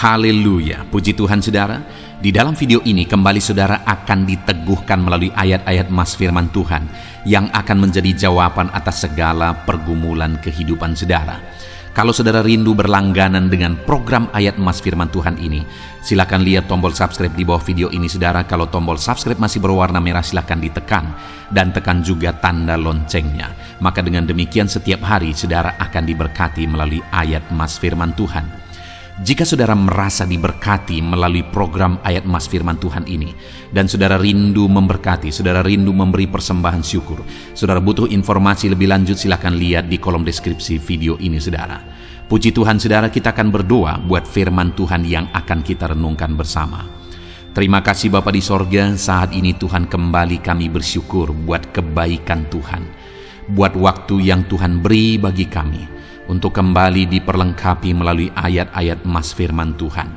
Haleluya, puji Tuhan saudara. Di dalam video ini kembali saudara akan diteguhkan melalui ayat-ayat mas firman Tuhan yang akan menjadi jawaban atas segala pergumulan kehidupan saudara. Kalau saudara rindu berlangganan dengan program ayat mas firman Tuhan ini, silakan lihat tombol subscribe di bawah video ini saudara. Kalau tombol subscribe masih berwarna merah, silakan ditekan dan tekan juga tanda loncengnya. Maka dengan demikian setiap hari saudara akan diberkati melalui ayat mas firman Tuhan. Jika saudara merasa diberkati melalui program ayat mas firman Tuhan ini, dan saudara rindu memberkati, saudara rindu memberi persembahan syukur, saudara butuh informasi lebih lanjut, silakan lihat di kolom deskripsi video ini saudara. Puji Tuhan saudara, kita akan berdoa buat firman Tuhan yang akan kita renungkan bersama. Terima kasih Bapa di sorga, saat ini Tuhan kembali kami bersyukur buat kebaikan Tuhan, buat waktu yang Tuhan beri bagi kami untuk kembali diperlengkapi melalui ayat-ayat mas firman Tuhan.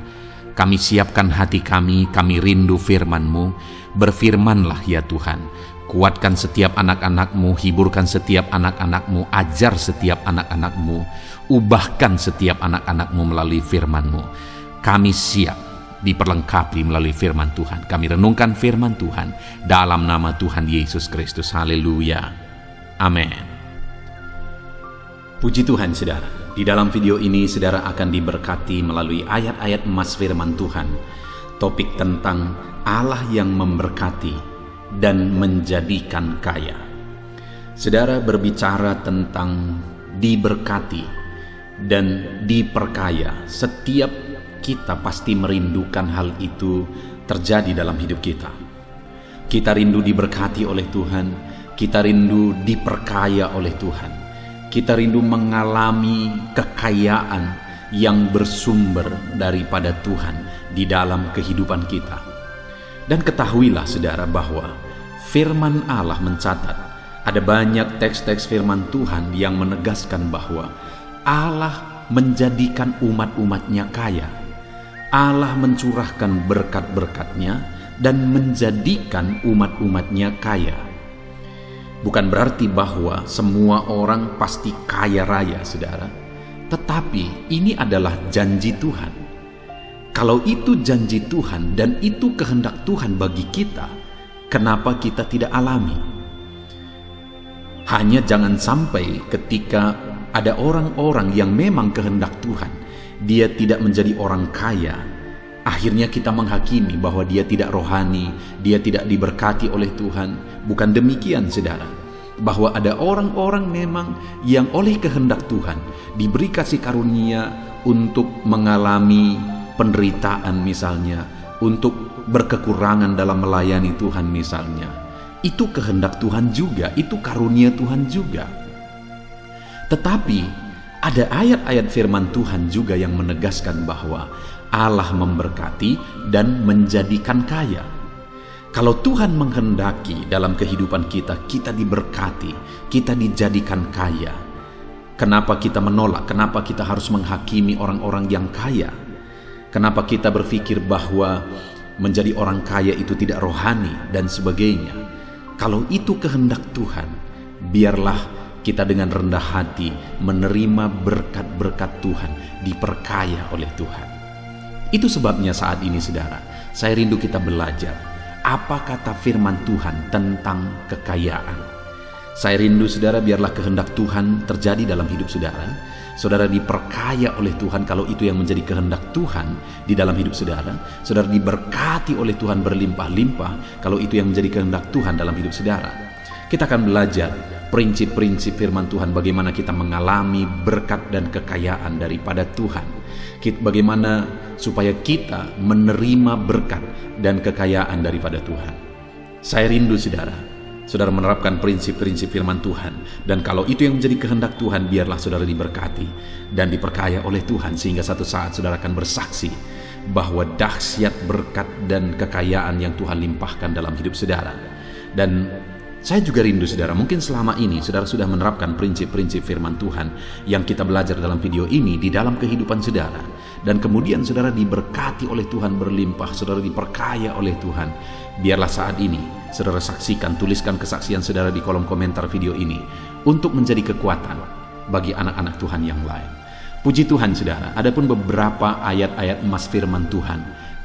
Kami siapkan hati kami rindu firman-Mu. Berfirmanlah ya Tuhan, kuatkan setiap anak-anak-Mu, hiburkan setiap anak-anak-Mu, ajar setiap anak-anak-Mu, ubahkan setiap anak-anak-Mu melalui firman-Mu. Kami siap diperlengkapi melalui firman Tuhan. Kami renungkan firman Tuhan dalam nama Tuhan Yesus Kristus. Haleluya. Amin. Puji Tuhan saudara, di dalam video ini saudara akan diberkati melalui ayat-ayat mas firman Tuhan. Topik tentang Allah yang memberkati dan menjadikan kaya. Saudara berbicara tentang diberkati dan diperkaya. Setiap kita pasti merindukan hal itu terjadi dalam hidup kita. Kita rindu diberkati oleh Tuhan, kita rindu diperkaya oleh Tuhan. Kita rindu mengalami kekayaan yang bersumber daripada Tuhan di dalam kehidupan kita. Dan ketahuilah saudara bahwa firman Allah mencatat, ada banyak teks-teks firman Tuhan yang menegaskan bahwa Allah menjadikan umat-umatnya kaya. Allah mencurahkan berkat-berkatnya dan menjadikan umat-umatnya kaya. Bukan berarti bahwa semua orang pasti kaya raya, saudara. Tetapi ini adalah janji Tuhan. Kalau itu janji Tuhan dan itu kehendak Tuhan bagi kita, kenapa kita tidak alami? Hanya jangan sampai ketika ada orang-orang yang memang kehendak Tuhan, dia tidak menjadi orang kaya, akhirnya kita menghakimi bahwa dia tidak rohani, dia tidak diberkati oleh Tuhan. Bukan demikian saudara, bahwa ada orang-orang memang yang oleh kehendak Tuhan diberi kasih karunia untuk mengalami penderitaan misalnya, untuk berkekurangan dalam melayani Tuhan misalnya. Itu kehendak Tuhan juga, itu karunia Tuhan juga. Tetapi ada ayat-ayat firman Tuhan juga yang menegaskan bahwa Allah memberkati dan menjadikan kaya. Kalau Tuhan menghendaki dalam kehidupan kita, kita diberkati, kita dijadikan kaya. Kenapa kita menolak? Kenapa kita harus menghakimi orang-orang yang kaya? Kenapa kita berpikir bahwa menjadi orang kaya itu tidak rohani dan sebagainya? Kalau itu kehendak Tuhan, biarlah kita dengan rendah hati menerima berkat-berkat Tuhan, diperkaya oleh Tuhan. Itu sebabnya saat ini saudara, saya rindu kita belajar apa kata firman Tuhan tentang kekayaan. Saya rindu saudara, biarlah kehendak Tuhan terjadi dalam hidup saudara. Saudara diperkaya oleh Tuhan kalau itu yang menjadi kehendak Tuhan di dalam hidup saudara. Saudara diberkati oleh Tuhan berlimpah-limpah kalau itu yang menjadi kehendak Tuhan dalam hidup saudara. Kita akan belajar prinsip-prinsip firman Tuhan, bagaimana kita mengalami berkat dan kekayaan daripada Tuhan. Bagaimana supaya kita menerima berkat dan kekayaan daripada Tuhan. Saya rindu saudara menerapkan prinsip-prinsip firman Tuhan. Dan kalau itu yang menjadi kehendak Tuhan, biarlah saudara diberkati dan diperkaya oleh Tuhan, sehingga satu saat saudara akan bersaksi bahwa dahsyat berkat dan kekayaan yang Tuhan limpahkan dalam hidup saudara. Dan saya juga rindu saudara, mungkin selama ini saudara sudah menerapkan prinsip-prinsip firman Tuhan yang kita belajar dalam video ini di dalam kehidupan saudara. Dan kemudian saudara diberkati oleh Tuhan berlimpah, saudara diperkaya oleh Tuhan. Biarlah saat ini saudara saksikan, tuliskan kesaksian saudara di kolom komentar video ini untuk menjadi kekuatan bagi anak-anak Tuhan yang lain. Puji Tuhan saudara, adapun beberapa ayat-ayat emas firman Tuhan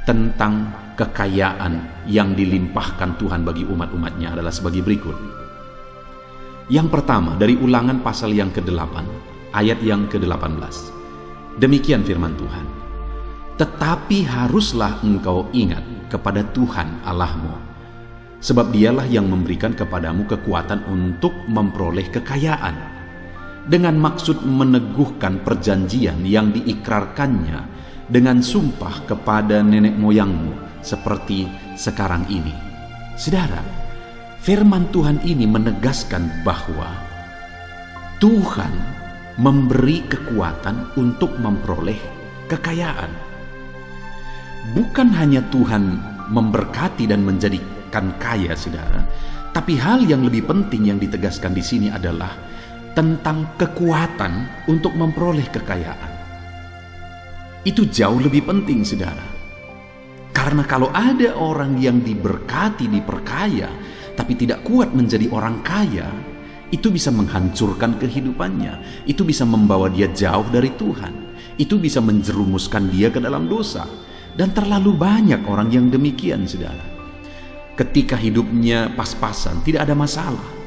tentang kekayaan yang dilimpahkan Tuhan bagi umat-umatnya adalah sebagai berikut. Yang pertama, dari Ulangan pasal yang ke-8, ayat yang ke-18. Demikian firman Tuhan. Tetapi haruslah engkau ingat kepada Tuhan Allahmu, sebab dialah yang memberikan kepadamu kekuatan untuk memperoleh kekayaan, dengan maksud meneguhkan perjanjian yang diikrarkannya dengan sumpah kepada nenek moyangmu seperti sekarang ini. Saudara, firman Tuhan ini menegaskan bahwa Tuhan memberi kekuatan untuk memperoleh kekayaan. Bukan hanya Tuhan memberkati dan menjadikan kaya, saudara, tapi hal yang lebih penting yang ditegaskan di sini adalah tentang kekuatan untuk memperoleh kekayaan. Itu jauh lebih penting, saudara. Karena kalau ada orang yang diberkati, diperkaya, tapi tidak kuat menjadi orang kaya, itu bisa menghancurkan kehidupannya. Itu bisa membawa dia jauh dari Tuhan. Itu bisa menjerumuskan dia ke dalam dosa. Dan terlalu banyak orang yang demikian, saudara. Ketika hidupnya pas-pasan, tidak ada masalah.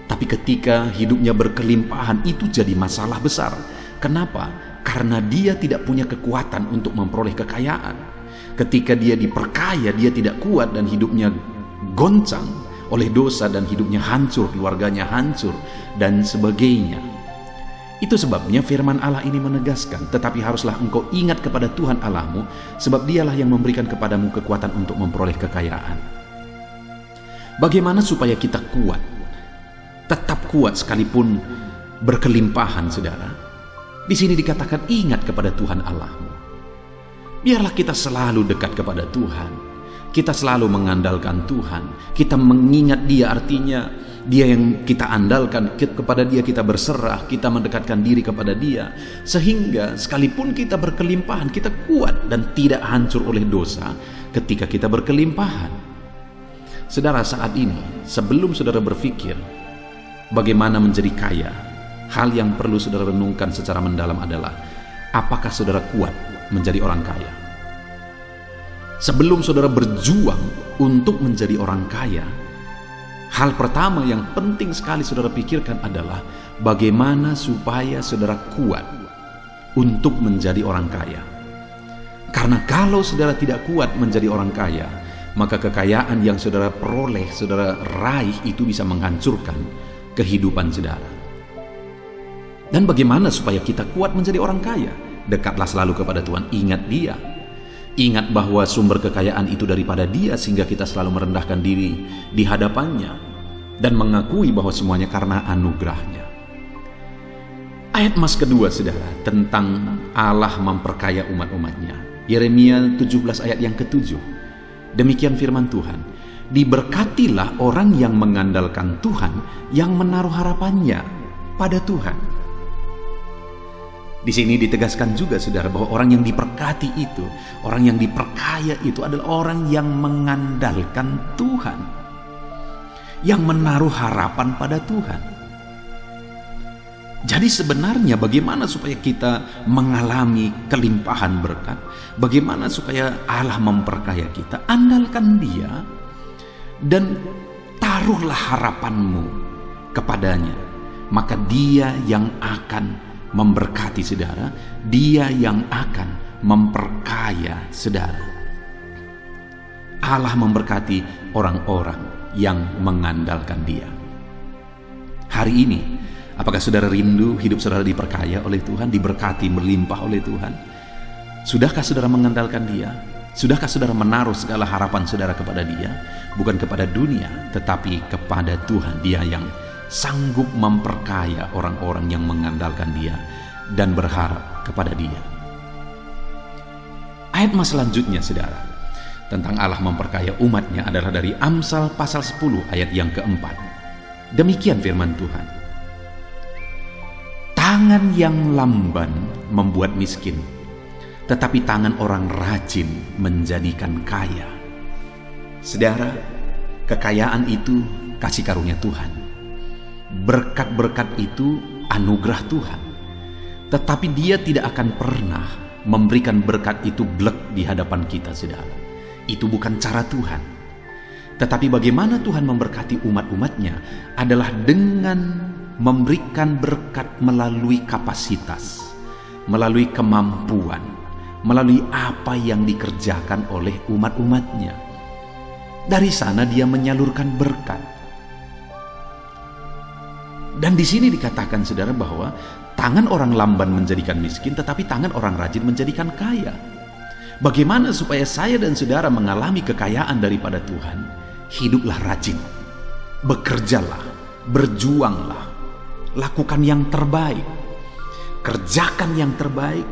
Tapi ketika hidupnya berkelimpahan, itu jadi masalah besar. Kenapa? Karena dia tidak punya kekuatan untuk memperoleh kekayaan. Ketika dia diperkaya, dia tidak kuat dan hidupnya goncang oleh dosa dan hidupnya hancur, keluarganya hancur, dan sebagainya. Itu sebabnya firman Allah ini menegaskan, tetapi haruslah engkau ingat kepada Tuhan Allahmu, sebab dialah yang memberikan kepadamu kekuatan untuk memperoleh kekayaan. Bagaimana supaya kita kuat? Tetap kuat sekalipun berkelimpahan, saudara. Di sini dikatakan ingat kepada Tuhan Allahmu. Biarlah kita selalu dekat kepada Tuhan. Kita selalu mengandalkan Tuhan. Kita mengingat Dia, artinya Dia yang kita andalkan, kepada Dia kita berserah, kita mendekatkan diri kepada Dia. Sehingga sekalipun kita berkelimpahan, kita kuat dan tidak hancur oleh dosa ketika kita berkelimpahan. Saudara, saat ini, sebelum saudara berpikir bagaimana menjadi kaya, hal yang perlu saudara renungkan secara mendalam adalah, apakah saudara kuat menjadi orang kaya? Sebelum saudara berjuang untuk menjadi orang kaya, hal pertama yang penting sekali saudara pikirkan adalah bagaimana supaya saudara kuat untuk menjadi orang kaya. Karena kalau saudara tidak kuat menjadi orang kaya, maka kekayaan yang saudara peroleh, saudara raih, itu bisa menghancurkan kehidupan saudara. Dan bagaimana supaya kita kuat menjadi orang kaya? Dekatlah selalu kepada Tuhan, ingat Dia. Ingat bahwa sumber kekayaan itu daripada Dia, sehingga kita selalu merendahkan diri di hadapannya dan mengakui bahwa semuanya karena anugerahnya. Ayat emas kedua, saudara, tentang Allah memperkaya umat-umatnya. Yeremia 17 ayat yang ke-7. Demikian firman Tuhan. Diberkatilah orang yang mengandalkan Tuhan, yang menaruh harapannya pada Tuhan. Di sini ditegaskan juga, saudara, bahwa orang yang diberkati itu, orang yang diperkaya itu adalah orang yang mengandalkan Tuhan, yang menaruh harapan pada Tuhan. Jadi sebenarnya bagaimana supaya kita mengalami kelimpahan berkat? Bagaimana supaya Allah memperkaya kita? Andalkan Dia dan taruhlah harapanmu kepadanya, maka Dia yang akan memberkati saudara, Dia yang akan memperkaya saudara. Allah memberkati orang-orang yang mengandalkan Dia. Hari ini, apakah saudara rindu hidup saudara diperkaya oleh Tuhan, diberkati, melimpah oleh Tuhan? Sudahkah saudara mengandalkan Dia? Sudahkah saudara menaruh segala harapan saudara kepada Dia? Bukan kepada dunia, tetapi kepada Tuhan, Dia yang sanggup memperkaya orang-orang yang mengandalkan Dia dan berharap kepada Dia. Ayat mas selanjutnya, saudara, tentang Allah memperkaya umatnya adalah dari Amsal pasal 10 ayat yang keempat. Demikian firman Tuhan. Tangan yang lamban membuat miskin, tetapi tangan orang rajin menjadikan kaya. Saudara, kekayaan itu kasih karunia Tuhan. Berkat-berkat itu anugerah Tuhan. Tetapi Dia tidak akan pernah memberikan berkat itu blek di hadapan kita, saudara. Itu bukan cara Tuhan. Tetapi bagaimana Tuhan memberkati umat-umatnya adalah dengan memberikan berkat melalui kapasitas, melalui kemampuan, melalui apa yang dikerjakan oleh umat-umatnya. Dari sana Dia menyalurkan berkat. Dan di sini dikatakan, saudara, bahwa tangan orang lamban menjadikan miskin, tetapi tangan orang rajin menjadikan kaya. Bagaimana supaya saya dan saudara mengalami kekayaan daripada Tuhan? Hiduplah rajin, bekerjalah, berjuanglah, lakukan yang terbaik, kerjakan yang terbaik,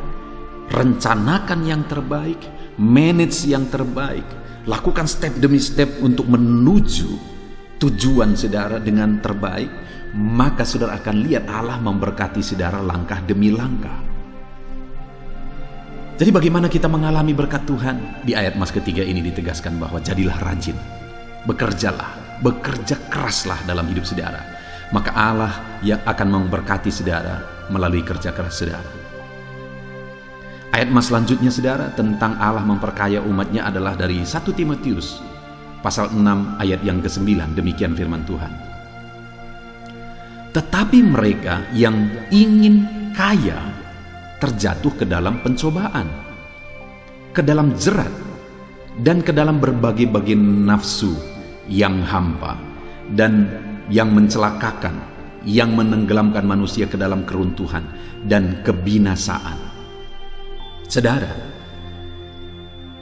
rencanakan yang terbaik, manage yang terbaik, lakukan step demi step untuk menuju tujuan saudara dengan terbaik. Maka saudara akan lihat Allah memberkati saudara langkah demi langkah. Jadi bagaimana kita mengalami berkat Tuhan? Di ayat mas ketiga ini ditegaskan bahwa jadilah rajin, bekerjalah, bekerja keraslah dalam hidup saudara. Maka Allah yang akan memberkati saudara melalui kerja keras saudara. Ayat mas selanjutnya saudara tentang Allah memperkaya umatnya adalah dari 1 Timotius pasal 6 ayat yang ke-9. Demikian firman Tuhan. Tetapi mereka yang ingin kaya terjatuh ke dalam pencobaan, ke dalam jerat, dan ke dalam berbagai-bagai nafsu yang hampa dan yang mencelakakan, yang menenggelamkan manusia ke dalam keruntuhan dan kebinasaan. Saudara,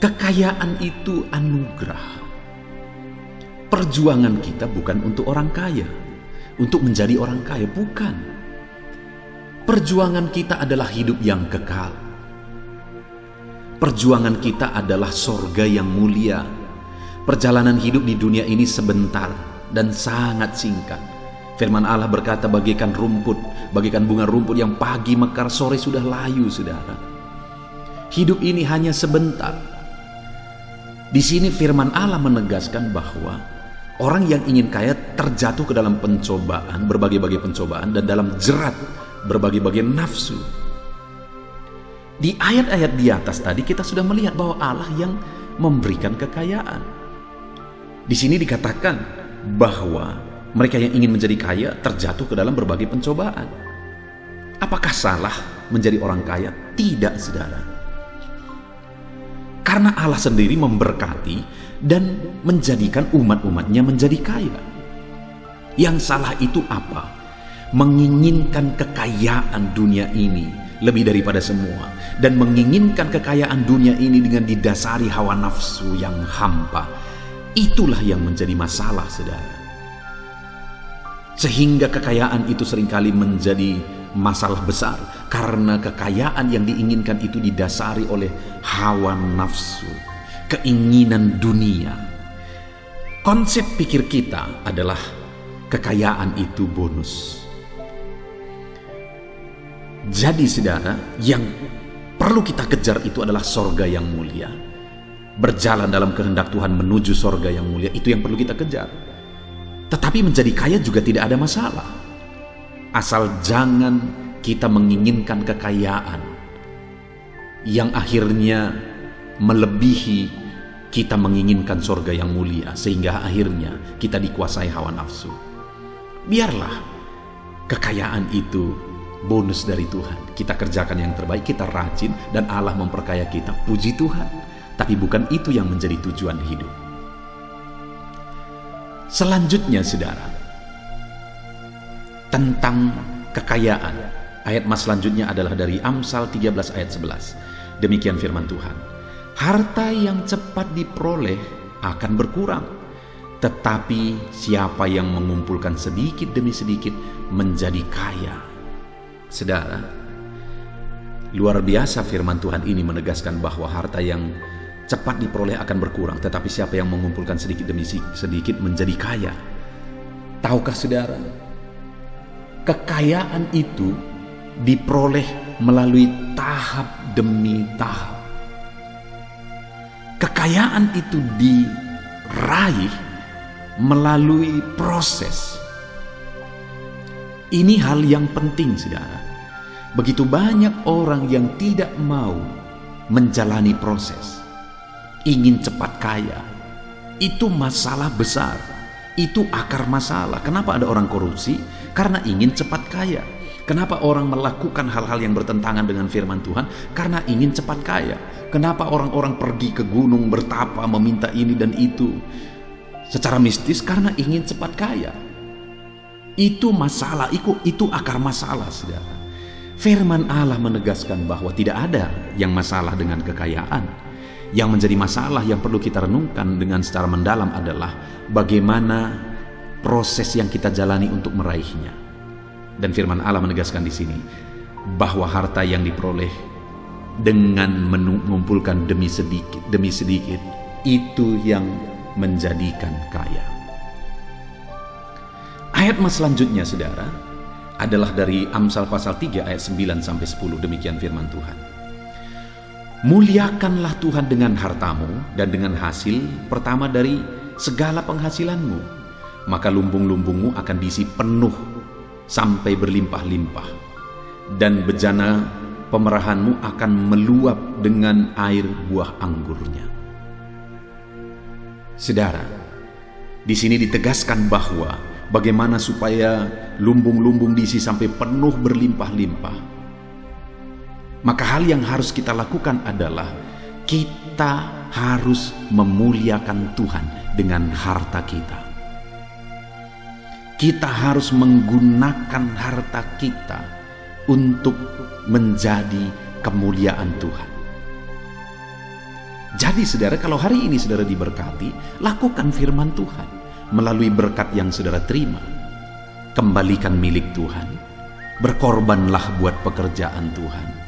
kekayaan itu anugerah. Perjuangan kita bukan untuk orang kaya, untuk menjadi orang kaya, bukan. Perjuangan kita adalah hidup yang kekal. Perjuangan kita adalah sorga yang mulia. Perjalanan hidup di dunia ini sebentar dan sangat singkat. Firman Allah berkata, bagaikan rumput, bagaikan bunga rumput yang pagi mekar, sore sudah layu, saudara. Hidup ini hanya sebentar. Di sini firman Allah menegaskan bahwa orang yang ingin kaya terjatuh ke dalam pencobaan, berbagai-bagai pencobaan, dan dalam jerat berbagai-bagai nafsu. Di ayat-ayat di atas tadi kita sudah melihat bahwa Allah yang memberikan kekayaan. Di sini dikatakan bahwa mereka yang ingin menjadi kaya terjatuh ke dalam berbagai pencobaan. Apakah salah menjadi orang kaya? Tidak, saudara. Karena Allah sendiri memberkati dan menjadikan umat-umatnya menjadi kaya. Yang salah itu apa? Menginginkan kekayaan dunia ini lebih daripada semua, dan menginginkan kekayaan dunia ini dengan didasari hawa nafsu yang hampa. Itulah yang menjadi masalah, saudara. Sehingga kekayaan itu seringkali menjadi masalah besar karena kekayaan yang diinginkan itu didasari oleh hawa nafsu, keinginan dunia. Konsep pikir kita adalah kekayaan itu bonus. Jadi saudara, yang perlu kita kejar itu adalah sorga yang mulia. Berjalan dalam kehendak Tuhan menuju sorga yang mulia, itu yang perlu kita kejar. Tetapi menjadi kaya juga tidak ada masalah, asal jangan kita menginginkan kekayaan yang akhirnya melebihi kita menginginkan sorga yang mulia, sehingga akhirnya kita dikuasai hawa nafsu. Biarlah kekayaan itu bonus dari Tuhan. Kita kerjakan yang terbaik, kita rajin, dan Allah memperkaya kita. Puji Tuhan. Tapi bukan itu yang menjadi tujuan hidup. Selanjutnya saudara, tentang kekayaan. Ayat mas selanjutnya adalah dari Amsal 13 ayat 11. Demikian firman Tuhan. Harta yang cepat diperoleh akan berkurang, tetapi siapa yang mengumpulkan sedikit demi sedikit menjadi kaya. Saudara, luar biasa firman Tuhan ini menegaskan bahwa harta yang cepat diperoleh akan berkurang, tetapi siapa yang mengumpulkan sedikit demi sedikit menjadi kaya. Tahukah saudara, kekayaan itu diperoleh melalui tahap demi tahap. Kekayaan itu diraih melalui proses. Ini hal yang penting, saudara. Begitu banyak orang yang tidak mau menjalani proses, ingin cepat kaya. Itu masalah besar, itu akar masalah. Kenapa ada orang korupsi? Karena ingin cepat kaya. Kenapa orang melakukan hal-hal yang bertentangan dengan firman Tuhan? Karena ingin cepat kaya. Kenapa orang-orang pergi ke gunung bertapa meminta ini dan itu secara mistis? Karena ingin cepat kaya. Itu masalah, itu akar masalah, saudara. Firman Allah menegaskan bahwa tidak ada yang masalah dengan kekayaan. Yang menjadi masalah yang perlu kita renungkan dengan secara mendalam adalah bagaimana proses yang kita jalani untuk meraihnya. Dan firman Allah menegaskan di sini bahwa harta yang diperoleh dengan mengumpulkan demi sedikit itu yang menjadikan kaya. Ayat selanjutnya, saudara, adalah dari Amsal pasal 3 ayat 9 sampai 10. Demikian firman Tuhan. Muliakanlah Tuhan dengan hartamu dan dengan hasil pertama dari segala penghasilanmu, maka lumbung-lumbungmu akan diisi penuh sampai berlimpah-limpah, dan bejana pemerahanmu akan meluap dengan air buah anggurnya. Saudara, di sini ditegaskan bahwa bagaimana supaya lumbung-lumbung diisi sampai penuh berlimpah-limpah. Maka hal yang harus kita lakukan adalah kita harus memuliakan Tuhan dengan harta kita. Kita harus menggunakan harta kita untuk menjadi kemuliaan Tuhan. Jadi saudara, kalau hari ini saudara diberkati, lakukan firman Tuhan melalui berkat yang saudara terima. Kembalikan milik Tuhan, berkorbanlah buat pekerjaan Tuhan.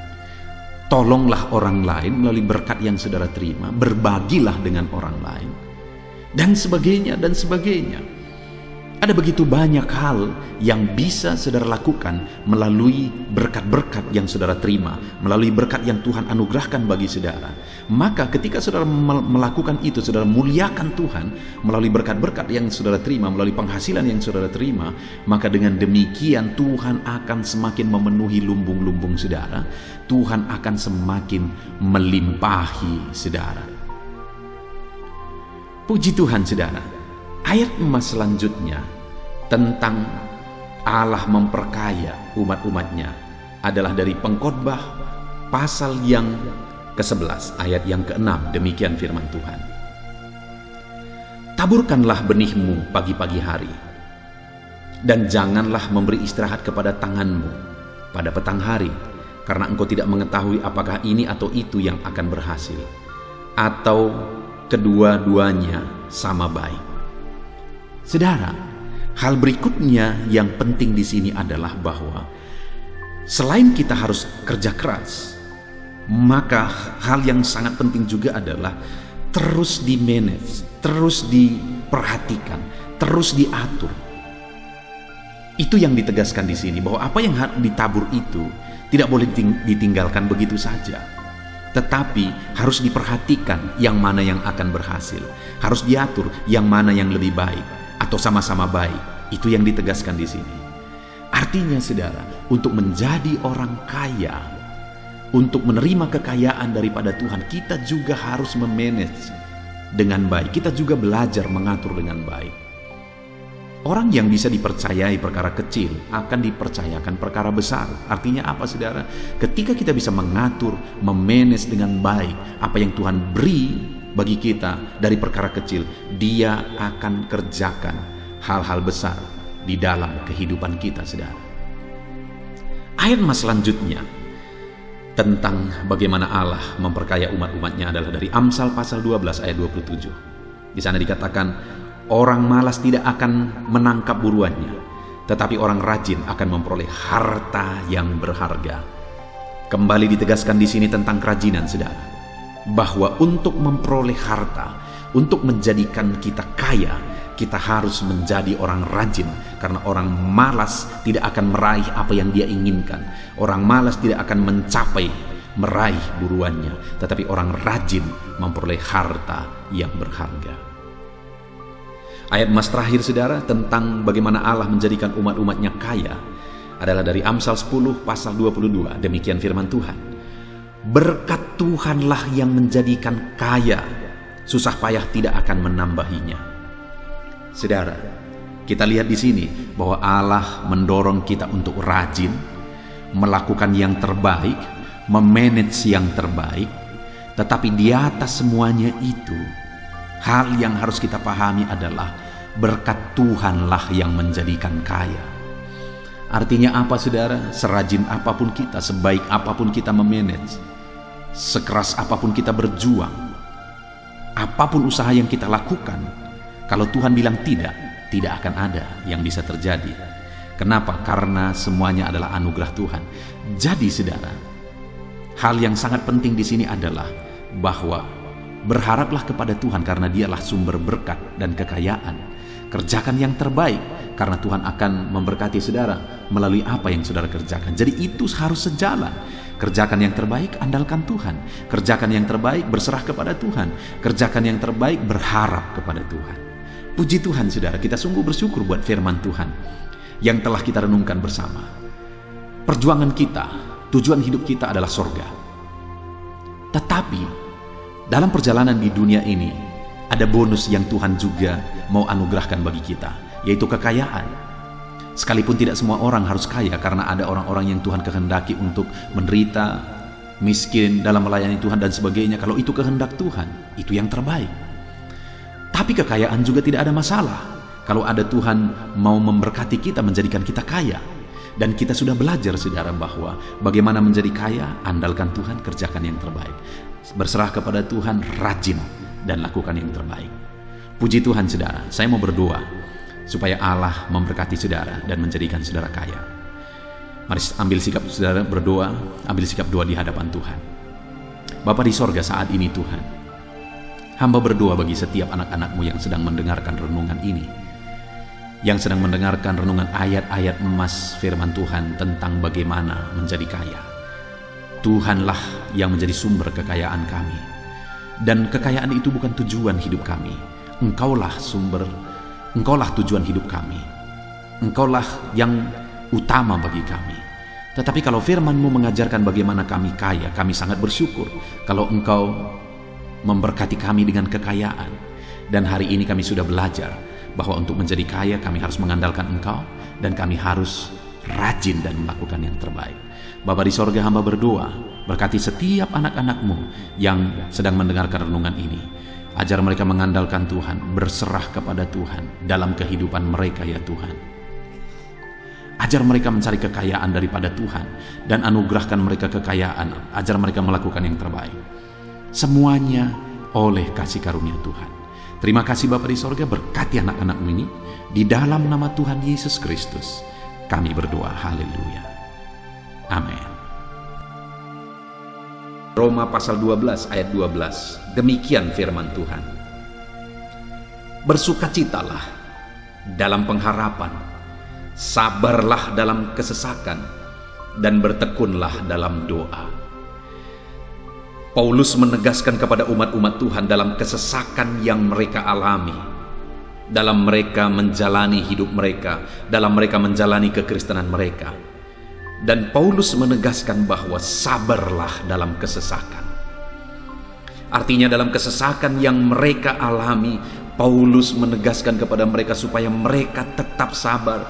Tolonglah orang lain melalui berkat yang saudara terima, berbagilah dengan orang lain, dan sebagainya, dan sebagainya. Ada begitu banyak hal yang bisa saudara lakukan melalui berkat-berkat yang saudara terima, melalui berkat yang Tuhan anugerahkan bagi saudara. Maka ketika saudara melakukan itu, saudara muliakan Tuhan melalui berkat-berkat yang saudara terima, melalui penghasilan yang saudara terima, maka dengan demikian Tuhan akan semakin memenuhi lumbung-lumbung saudara. Tuhan akan semakin melimpahi saudara. Puji Tuhan, saudara. Ayat emas selanjutnya tentang Allah memperkaya umat-umatnya adalah dari Pengkhotbah pasal yang ke-11 ayat yang ke-6. Demikian firman Tuhan. Taburkanlah benihmu pagi-pagi hari, dan janganlah memberi istirahat kepada tanganmu pada petang hari, karena engkau tidak mengetahui apakah ini atau itu yang akan berhasil, atau kedua-duanya sama baik. Saudara, hal berikutnya yang penting di sini adalah bahwa selain kita harus kerja keras, maka hal yang sangat penting juga adalah terus di-manage, terus diperhatikan, terus diatur. Itu yang ditegaskan di sini, bahwa apa yang ditabur itu tidak boleh ditinggalkan begitu saja, tetapi harus diperhatikan yang mana yang akan berhasil, harus diatur yang mana yang lebih baik atau sama-sama baik. Itu yang ditegaskan di sini. Artinya saudara, untuk menjadi orang kaya, untuk menerima kekayaan daripada Tuhan, kita juga harus memanage dengan baik. Kita juga belajar mengatur dengan baik. Orang yang bisa dipercayai perkara kecil akan dipercayakan perkara besar. Artinya apa, saudara? Ketika kita bisa mengatur, memanage dengan baik apa yang Tuhan beri bagi kita dari perkara kecil, Dia akan kerjakan hal-hal besar di dalam kehidupan kita, saudara. Ayat selanjutnya tentang bagaimana Allah memperkaya umat-umatnya adalah dari Amsal pasal 12 ayat 27. Di sana dikatakan, orang malas tidak akan menangkap buruannya, tetapi orang rajin akan memperoleh harta yang berharga. Kembali ditegaskan di sini tentang kerajinan, saudara, bahwa untuk memperoleh harta, untuk menjadikan kita kaya, kita harus menjadi orang rajin. Karena orang malas tidak akan meraih apa yang dia inginkan. Orang malas tidak akan mencapai, meraih buruannya. Tetapi orang rajin memperoleh harta yang berharga. Ayat terakhir, saudara, tentang bagaimana Allah menjadikan umat-umatnya kaya adalah dari Amsal 10 pasal 22. Demikian firman Tuhan. Berkat Tuhanlah yang menjadikan kaya, susah payah tidak akan menambahinya. Saudara, kita lihat di sini bahwa Allah mendorong kita untuk rajin, melakukan yang terbaik, memanage yang terbaik. Tetapi di atas semuanya itu, hal yang harus kita pahami adalah berkat Tuhanlah yang menjadikan kaya. Artinya apa, saudara? Serajin apapun kita, sebaik apapun kita memanage, sekeras apapun kita berjuang, apapun usaha yang kita lakukan, kalau Tuhan bilang tidak akan ada yang bisa terjadi. Kenapa? Karena semuanya adalah anugerah Tuhan. Jadi saudara, hal yang sangat penting di sini adalah bahwa berharaplah kepada Tuhan karena Dialah sumber berkat dan kekayaan. Kerjakan yang terbaik karena Tuhan akan memberkati saudara melalui apa yang saudara kerjakan. Jadi itu harus sejalan. Kerjakan yang terbaik, andalkan Tuhan. Kerjakan yang terbaik, berserah kepada Tuhan. Kerjakan yang terbaik, berharap kepada Tuhan. Puji Tuhan saudara, kita sungguh bersyukur buat firman Tuhan yang telah kita renungkan bersama. Perjuangan kita, tujuan hidup kita adalah sorga. Tetapi dalam perjalanan di dunia ini ada bonus yang Tuhan juga mau anugerahkan bagi kita, yaitu kekayaan. Sekalipun tidak semua orang harus kaya, karena ada orang-orang yang Tuhan kehendaki untuk menderita, miskin dalam melayani Tuhan dan sebagainya. Kalau itu kehendak Tuhan, itu yang terbaik. Tapi kekayaan juga tidak ada masalah kalau ada Tuhan mau memberkati kita, menjadikan kita kaya. Dan kita sudah belajar saudara bahwa bagaimana menjadi kaya, andalkan Tuhan, kerjakan yang terbaik. Berserah kepada Tuhan, rajin dan lakukan yang terbaik. Puji Tuhan saudara, saya mau berdoa supaya Allah memberkati saudara dan menjadikan saudara kaya. Mari ambil sikap saudara berdoa, ambil sikap doa di hadapan Tuhan. Bapa di sorga, saat ini Tuhan, hamba berdoa bagi setiap anak-anak-Mu yang sedang mendengarkan renungan ini, yang sedang mendengarkan renungan ayat-ayat emas firman Tuhan tentang bagaimana menjadi kaya. Tuhanlah yang menjadi sumber kekayaan kami, dan kekayaan itu bukan tujuan hidup kami. Engkaulah sumber, Engkaulah tujuan hidup kami, Engkaulah yang utama bagi kami. Tetapi kalau firman-Mu mengajarkan bagaimana kami kaya, kami sangat bersyukur kalau Engkau memberkati kami dengan kekayaan. Dan hari ini kami sudah belajar bahwa untuk menjadi kaya kami harus mengandalkan Engkau, dan kami harus rajin dan melakukan yang terbaik. Bapa di sorga, hamba berdoa, berkati setiap anak-anak-Mu yang sedang mendengarkan renungan ini. Ajar mereka mengandalkan Tuhan, berserah kepada Tuhan dalam kehidupan mereka ya Tuhan. Ajar mereka mencari kekayaan daripada Tuhan dan anugerahkan mereka kekayaan. Ajar mereka melakukan yang terbaik. Semuanya oleh kasih karunia Tuhan. Terima kasih Bapa di sorga, berkati anak-anak-Mu ini. Di dalam nama Tuhan Yesus Kristus kami berdoa, haleluya, amin. Roma pasal 12 ayat 12, demikian firman Tuhan. Bersukacitalah dalam pengharapan, sabarlah dalam kesesakan, dan bertekunlah dalam doa. Paulus menegaskan kepada umat-umat Tuhan dalam kesesakan yang mereka alami, dalam mereka menjalani hidup mereka, dalam mereka menjalani kekristenan mereka. Dan Paulus menegaskan bahwa sabarlah dalam kesesakan. Artinya dalam kesesakan yang mereka alami, Paulus menegaskan kepada mereka supaya mereka tetap sabar.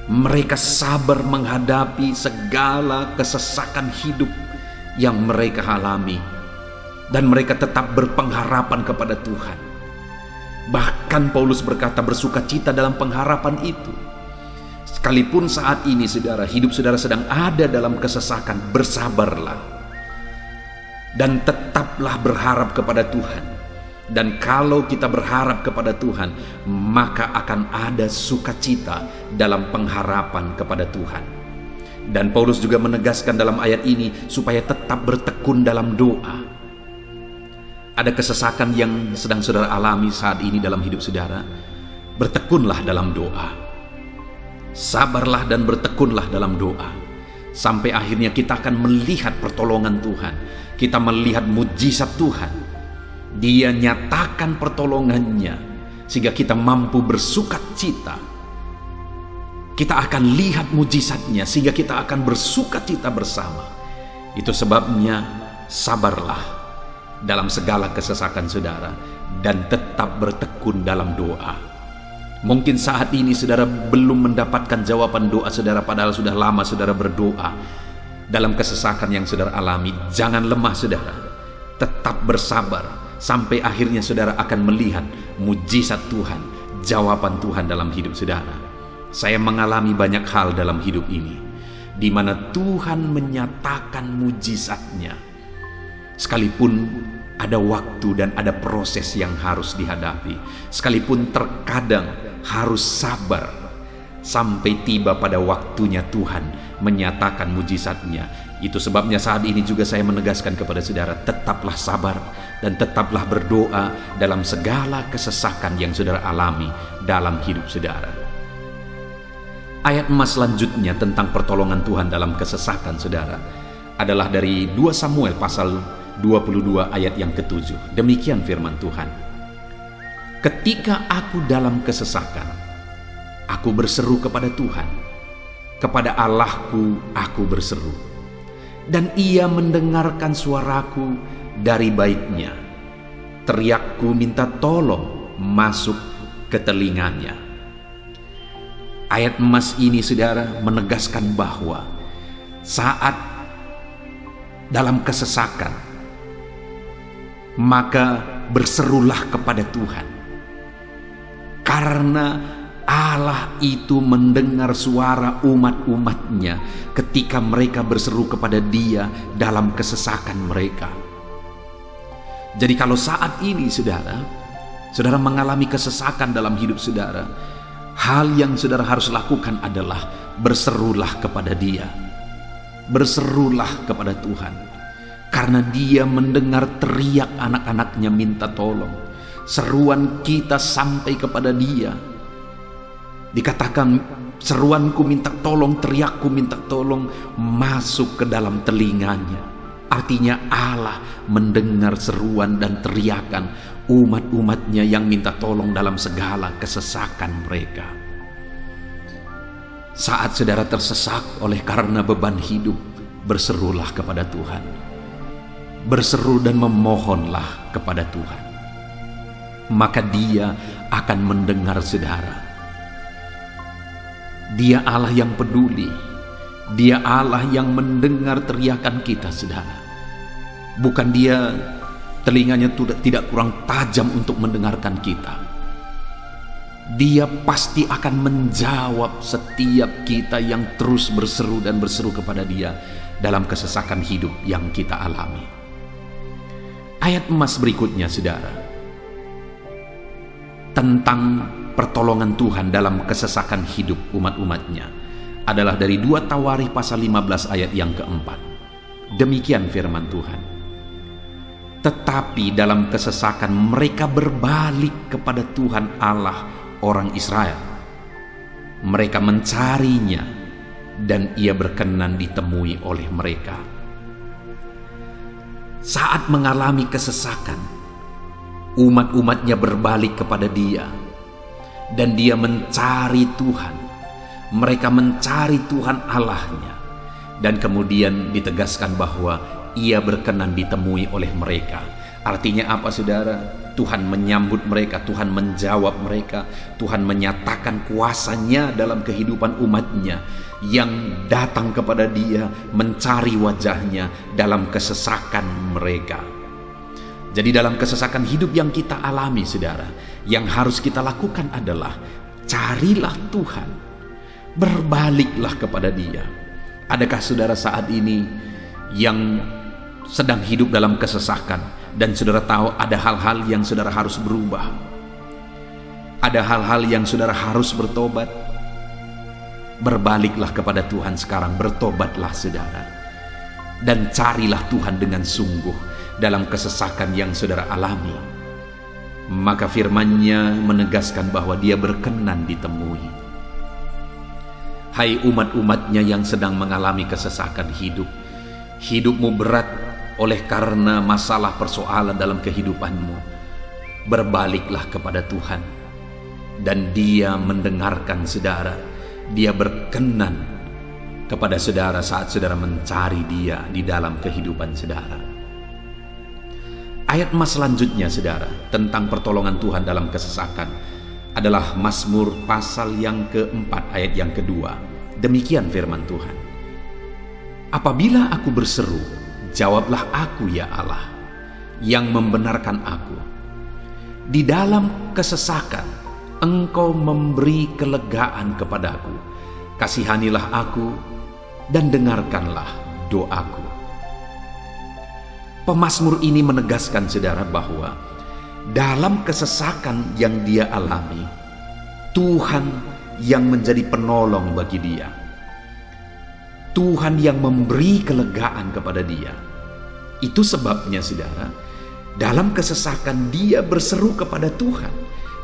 Mereka sabar menghadapi segala kesesakan hidup yang mereka alami, dan mereka tetap berpengharapan kepada Tuhan. Bahkan Paulus berkata, bersukacita dalam pengharapan itu. Sekalipun saat ini saudara, hidup saudara sedang ada dalam kesesakan, bersabarlah dan tetaplah berharap kepada Tuhan. Dan kalau kita berharap kepada Tuhan, maka akan ada sukacita dalam pengharapan kepada Tuhan. Dan Paulus juga menegaskan dalam ayat ini supaya tetap bertekun dalam doa. Ada kesesakan yang sedang saudara alami saat ini dalam hidup saudara, bertekunlah dalam doa. Sabarlah dan bertekunlah dalam doa, sampai akhirnya kita akan melihat pertolongan Tuhan. Kita melihat mujizat Tuhan. Dia nyatakan pertolongannya sehingga kita mampu bersukacita. Kita akan lihat mujizatnya sehingga kita akan bersuka cita bersama. Itu sebabnya sabarlah dalam segala kesesakan saudara dan tetap bertekun dalam doa. Mungkin saat ini saudara belum mendapatkan jawaban doa saudara, padahal sudah lama saudara berdoa dalam kesesakan yang saudara alami. Jangan lemah saudara, tetap bersabar sampai akhirnya saudara akan melihat mujizat Tuhan, jawaban Tuhan dalam hidup saudara. Saya mengalami banyak hal dalam hidup ini di mana Tuhan menyatakan mujizatnya, sekalipun ada waktu dan ada proses yang harus dihadapi, sekalipun terkadang harus sabar sampai tiba pada waktunya Tuhan menyatakan mujizatnya. Itu sebabnya saat ini juga saya menegaskan kepada saudara, tetaplah sabar dan tetaplah berdoa dalam segala kesesakan yang saudara alami dalam hidup saudara. Ayat emas selanjutnya tentang pertolongan Tuhan dalam kesesakan saudara adalah dari 2 Samuel pasal 22 ayat yang ke-7. Demikian firman Tuhan. Ketika aku dalam kesesakan, aku berseru kepada Tuhan, kepada Allahku aku berseru, dan Ia mendengarkan suaraku dari baitnya. Teriakku minta tolong masuk ke telinganya. Ayat emas ini saudara menegaskan bahwa saat dalam kesesakan, maka berserulah kepada Tuhan, karena Allah itu mendengar suara umat-umatnya ketika mereka berseru kepada Dia dalam kesesakan mereka. Jadi kalau saat ini saudara mengalami kesesakan dalam hidup saudara, hal yang saudara harus lakukan adalah berserulah kepada Dia, berserulah kepada Tuhan, karena Dia mendengar teriak anak-anaknya minta tolong. Seruan kita sampai kepada Dia. Dikatakan seruanku minta tolong, teriakku minta tolong masuk ke dalam telinganya. Artinya Allah mendengar seruan dan teriakan umat-umatnya yang minta tolong dalam segala kesesakan mereka. Saat saudara tersesak oleh karena beban hidup, berserulah kepada Tuhan. Berseru dan memohonlah kepada Tuhan. Maka Dia akan mendengar saudara. Dia Allah yang peduli. Dia Allah yang mendengar teriakan kita saudara. Bukan Dia telinganya tidak kurang tajam untuk mendengarkan kita. Dia pasti akan menjawab setiap kita yang terus berseru dan berseru kepada Dia dalam kesesakan hidup yang kita alami. Ayat emas berikutnya saudara, tentang pertolongan Tuhan dalam kesesakan hidup umat-umatnya adalah dari 2 Tawarikh pasal 15 ayat yang keempat. Demikian firman Tuhan. Tetapi dalam kesesakan mereka berbalik kepada Tuhan Allah orang Israel. Mereka mencarinya dan Ia berkenan ditemui oleh mereka. Saat mengalami kesesakan, umat-umatnya berbalik kepada Dia dan Dia mencari Tuhan. Mereka mencari Tuhan Allahnya, dan kemudian ditegaskan bahwa Ia berkenan ditemui oleh mereka. Artinya apa saudara? Tuhan menyambut mereka, Tuhan menjawab mereka, Tuhan menyatakan kuasa-Nya dalam kehidupan umatnya yang datang kepada Dia, mencari wajah-Nya dalam kesesakan mereka. Jadi dalam kesesakan hidup yang kita alami saudara, yang harus kita lakukan adalah carilah Tuhan, berbaliklah kepada Dia. Adakah saudara saat ini yang sedang hidup dalam kesesakan dan saudara tahu ada hal-hal yang saudara harus berubah, ada hal-hal yang saudara harus bertobat? Berbaliklah kepada Tuhan sekarang, bertobatlah saudara, dan carilah Tuhan dengan sungguh dalam kesesakan yang saudara alami. Maka firman-Nya menegaskan bahwa Dia berkenan ditemui. Hai umat-umatnya yang sedang mengalami kesesakan hidup, hidupmu berat oleh karena masalah persoalan dalam kehidupanmu, berbaliklah kepada Tuhan dan Dia mendengarkan saudara Dia berkenan kepada saudara saat saudara mencari Dia di dalam kehidupan saudara. Ayat mas selanjutnya saudara tentang pertolongan Tuhan dalam kesesakan adalah Mazmur pasal yang keempat ayat yang kedua. Demikian firman Tuhan. Apabila aku berseru, jawablah aku ya Allah, yang membenarkan aku. Di dalam kesesakan, Engkau memberi kelegaan kepadaku. Kasihanilah aku dan dengarkanlah doaku. Pemazmur ini menegaskan saudara bahwa dalam kesesakan yang dia alami, Tuhan yang menjadi penolong bagi dia. Tuhan yang memberi kelegaan kepada dia. Itu sebabnya saudara, dalam kesesakan dia berseru kepada Tuhan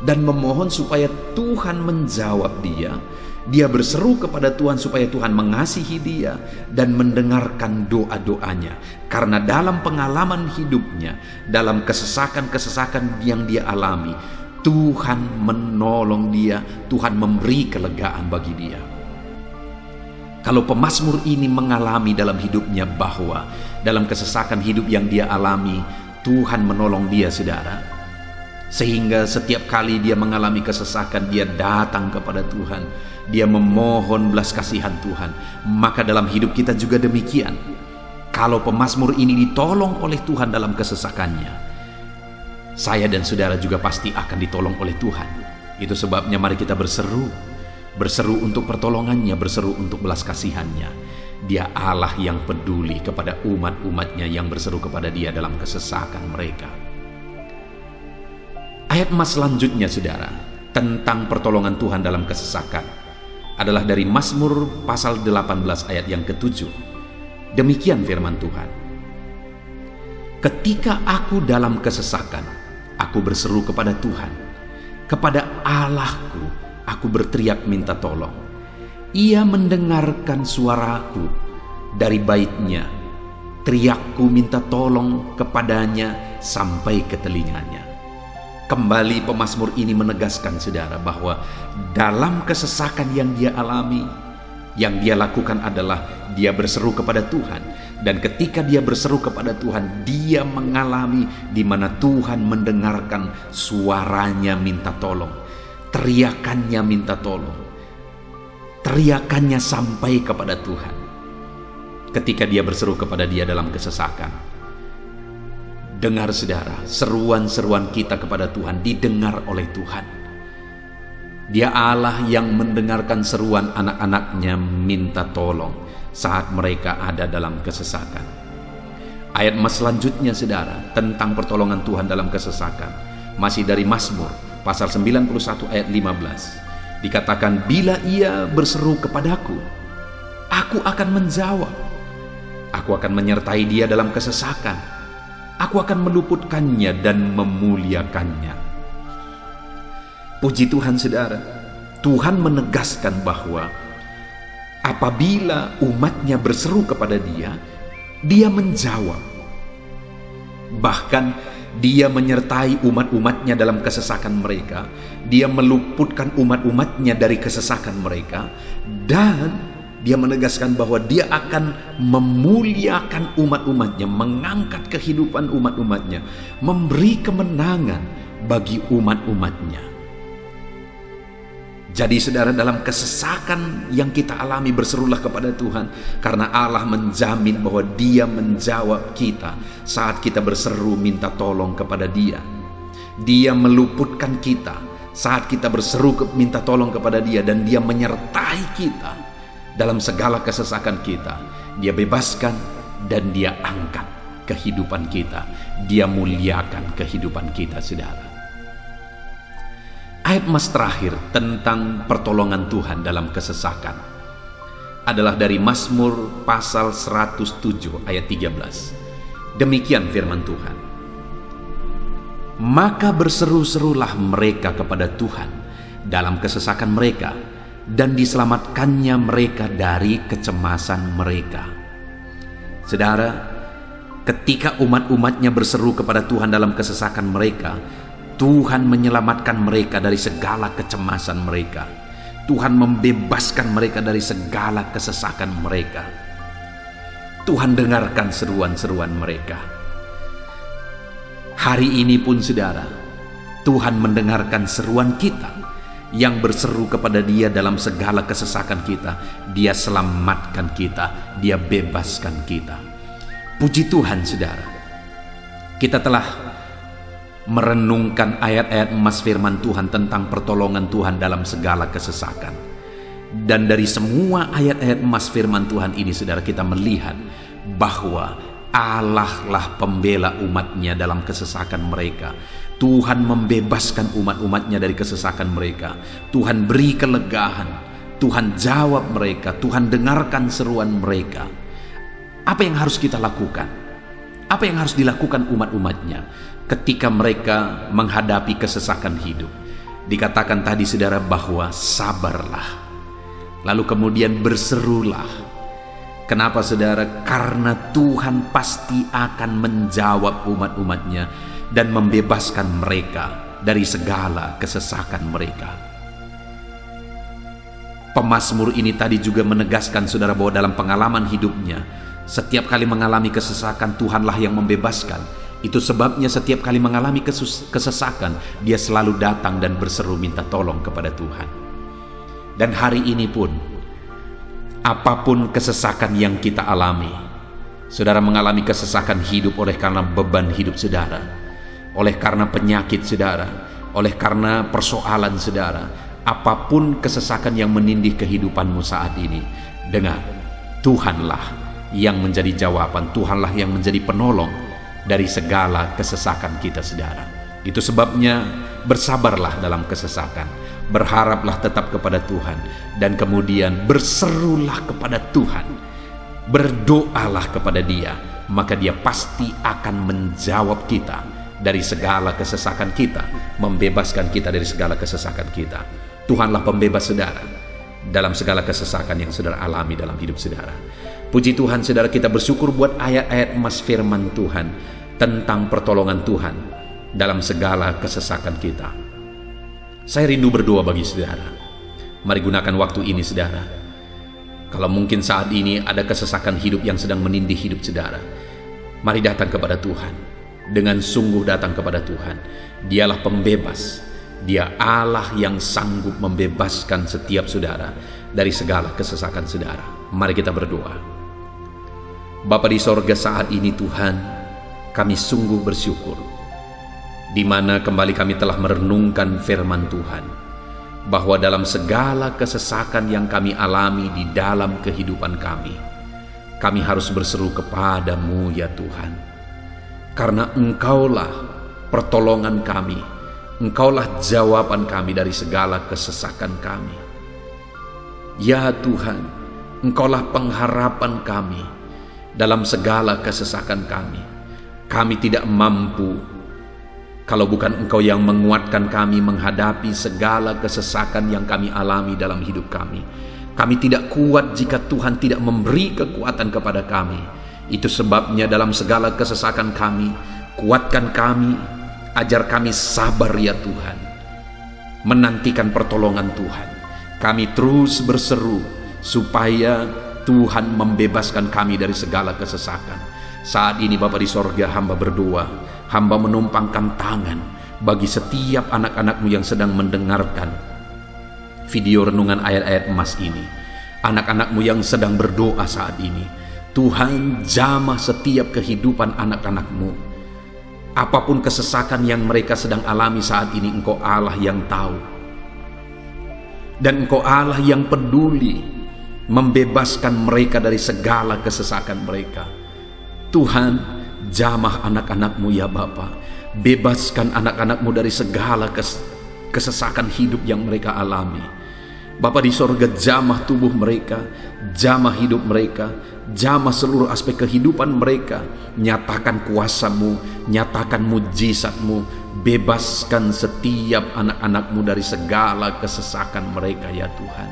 dan memohon supaya Tuhan menjawab dia. Dia berseru kepada Tuhan supaya Tuhan mengasihi dia dan mendengarkan doa-doanya. Karena dalam pengalaman hidupnya, dalam kesesakan-kesesakan yang dia alami, Tuhan menolong dia, Tuhan memberi kelegaan bagi dia. Kalau pemazmur ini mengalami dalam hidupnya bahwa dalam kesesakan hidup yang dia alami, Tuhan menolong dia saudara, sehingga setiap kali dia mengalami kesesakan, dia datang kepada Tuhan, dia memohon belas kasihan Tuhan. Maka dalam hidup kita juga demikian. Kalau pemazmur ini ditolong oleh Tuhan dalam kesesakannya, saya dan saudara juga pasti akan ditolong oleh Tuhan. Itu sebabnya mari kita berseru untuk pertolongannya, berseru untuk belas kasihannya. Dia Allah yang peduli kepada umat-umatnya yang berseru kepada dia dalam kesesakan mereka. Ayat mas selanjutnya saudara tentang pertolongan Tuhan dalam kesesakan adalah dari Mazmur pasal 18 ayat yang ke-7. Demikian firman Tuhan. Ketika aku dalam kesesakan, aku berseru kepada Tuhan. Kepada Allahku, aku berteriak minta tolong. Ia mendengarkan suaraku dari baitnya. Teriakku minta tolong kepadanya sampai ke telinganya. Kembali pemazmur ini menegaskan saudara bahwa dalam kesesakan yang dia alami, yang dia lakukan adalah dia berseru kepada Tuhan. Dan ketika dia berseru kepada Tuhan, dia mengalami di mana Tuhan mendengarkan suaranya minta tolong, teriakannya minta tolong, teriakannya sampai kepada Tuhan. Ketika dia berseru kepada dia dalam kesesakan, dengar saudara, seruan-seruan kita kepada Tuhan didengar oleh Tuhan. Dia Allah yang mendengarkan seruan anak-anaknya minta tolong saat mereka ada dalam kesesakan. Ayat mas selanjutnya saudara tentang pertolongan Tuhan dalam kesesakan masih dari Mazmur pasal 91 ayat 15. Dikatakan, bila ia berseru kepadaku, aku akan menjawab. Aku akan menyertai dia dalam kesesakan. Aku akan meluputkannya dan memuliakannya. Puji Tuhan saudara, Tuhan menegaskan bahwa apabila umatnya berseru kepada dia, dia menjawab. Bahkan dia menyertai umat-umatnya dalam kesesakan mereka. Dia meluputkan umat-umatnya dari kesesakan mereka. Dan dia menegaskan bahwa dia akan memuliakan umat-umatnya, mengangkat kehidupan umat-umatnya, memberi kemenangan bagi umat-umatnya. Jadi saudara, dalam kesesakan yang kita alami berserulah kepada Tuhan, karena Allah menjamin bahwa dia menjawab kita saat kita berseru minta tolong kepada dia. Dia meluputkan kita saat kita berseru minta tolong kepada dia, dan dia menyertai kita dalam segala kesesakan kita. Dia bebaskan dan dia angkat kehidupan kita. Dia muliakan kehidupan kita saudara. Ayat mas terakhir tentang pertolongan Tuhan dalam kesesakan adalah dari Mazmur pasal 107 ayat 13. Demikian firman Tuhan. Maka berseru-serulah mereka kepada Tuhan dalam kesesakan mereka, dan diselamatkannya mereka dari kecemasan mereka. Saudara, ketika umat-umatnya berseru kepada Tuhan dalam kesesakan mereka, Tuhan menyelamatkan mereka dari segala kecemasan mereka. Tuhan membebaskan mereka dari segala kesesakan mereka. Tuhan dengarkan seruan-seruan mereka. Hari ini pun saudara, Tuhan mendengarkan seruan kita yang berseru kepada Dia dalam segala kesesakan kita. Dia selamatkan kita, Dia bebaskan kita. Puji Tuhan saudara, kita telah merenungkan ayat-ayat emas firman Tuhan tentang pertolongan Tuhan dalam segala kesesakan. Dan dari semua ayat-ayat emas firman Tuhan ini saudara, kita melihat bahwa Allah lah pembela umatnya dalam kesesakan mereka. Tuhan membebaskan umat-umatnya dari kesesakan mereka. Tuhan beri kelegaan, Tuhan jawab mereka, Tuhan dengarkan seruan mereka. Apa yang harus kita lakukan? Apa yang harus dilakukan umat-umatnya ketika mereka menghadapi kesesakan hidup? Dikatakan tadi saudara bahwa sabarlah, lalu kemudian berserulah. Kenapa saudara? Karena Tuhan pasti akan menjawab umat-umatnya dan membebaskan mereka dari segala kesesakan mereka. Pemazmur ini tadi juga menegaskan saudara bahwa dalam pengalaman hidupnya, setiap kali mengalami kesesakan, Tuhanlah yang membebaskan. Itu sebabnya setiap kali mengalami kesesakan, dia selalu datang dan berseru minta tolong kepada Tuhan. Dan hari ini pun, apapun kesesakan yang kita alami, saudara mengalami kesesakan hidup oleh karena beban hidup saudara, oleh karena penyakit saudara, oleh karena persoalan saudara, apapun kesesakan yang menindih kehidupanmu saat ini, dengar, Tuhanlah yang menjadi jawaban, Tuhanlah yang menjadi penolong dari segala kesesakan kita saudara. Itu sebabnya bersabarlah dalam kesesakan, berharaplah tetap kepada Tuhan, dan kemudian berserulah kepada Tuhan, berdoalah kepada Dia, maka Dia pasti akan menjawab kita dari segala kesesakan kita, membebaskan kita dari segala kesesakan kita. Tuhanlah pembebas saudara dalam segala kesesakan yang saudara alami dalam hidup saudara. Puji Tuhan saudara, kita bersyukur buat ayat-ayat emas firman Tuhan tentang pertolongan Tuhan dalam segala kesesakan kita. Saya rindu berdoa bagi saudara. Mari gunakan waktu ini saudara. Kalau mungkin saat ini ada kesesakan hidup yang sedang menindih hidup saudara, mari datang kepada Tuhan. Dengan sungguh datang kepada Tuhan. Dialah pembebas. Dia Allah yang sanggup membebaskan setiap saudara dari segala kesesakan saudara. Mari kita berdoa. Bapa di sorga, saat ini Tuhan, kami sungguh bersyukur di mana kembali kami telah merenungkan firman Tuhan, bahwa dalam segala kesesakan yang kami alami di dalam kehidupan kami harus berseru kepadamu ya Tuhan, karena Engkaulah pertolongan kami, Engkaulah jawaban kami dari segala kesesakan kami. Ya Tuhan, Engkaulah pengharapan kami dalam segala kesesakan kami. Kami tidak mampu kalau bukan Engkau yang menguatkan kami menghadapi segala kesesakan yang kami alami dalam hidup kami. Kami tidak kuat jika Tuhan tidak memberi kekuatan kepada kami. Itu sebabnya dalam segala kesesakan kami, kuatkan kami, ajar kami sabar ya Tuhan, menantikan pertolongan Tuhan. Kami terus berseru supaya Tuhan membebaskan kami dari segala kesesakan. Saat ini Bapa di sorga, hamba berdoa, hamba menumpangkan tangan bagi setiap anak-anak-Mu yang sedang mendengarkan video renungan ayat-ayat emas ini. Anak-anak-Mu yang sedang berdoa saat ini, Tuhan jamah setiap kehidupan anak-anak-Mu. Apapun kesesakan yang mereka sedang alami saat ini, Engkau Allah yang tahu, dan Engkau Allah yang peduli membebaskan mereka dari segala kesesakan mereka. Tuhan, jamah anak-anak-Mu ya Bapa, bebaskan anak-anak-Mu dari segala kesesakan hidup yang mereka alami. Bapa di sorga, jamah tubuh mereka, jamah hidup mereka, jamah seluruh aspek kehidupan mereka. Nyatakan kuasa-Mu, nyatakan mujizat-Mu, bebaskan setiap anak-anak-Mu dari segala kesesakan mereka ya Tuhan.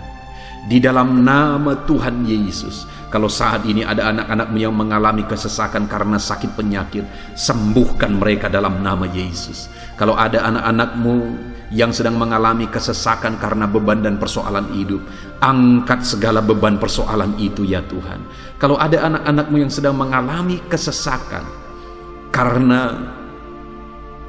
Di dalam nama Tuhan Yesus, kalau saat ini ada anak-anak-Mu yang mengalami kesesakan karena sakit penyakit, sembuhkan mereka dalam nama Yesus. Kalau ada anak-anak-Mu yang sedang mengalami kesesakan karena beban dan persoalan hidup, angkat segala beban persoalan itu ya Tuhan. Kalau ada anak-anak-Mu yang sedang mengalami kesesakan karena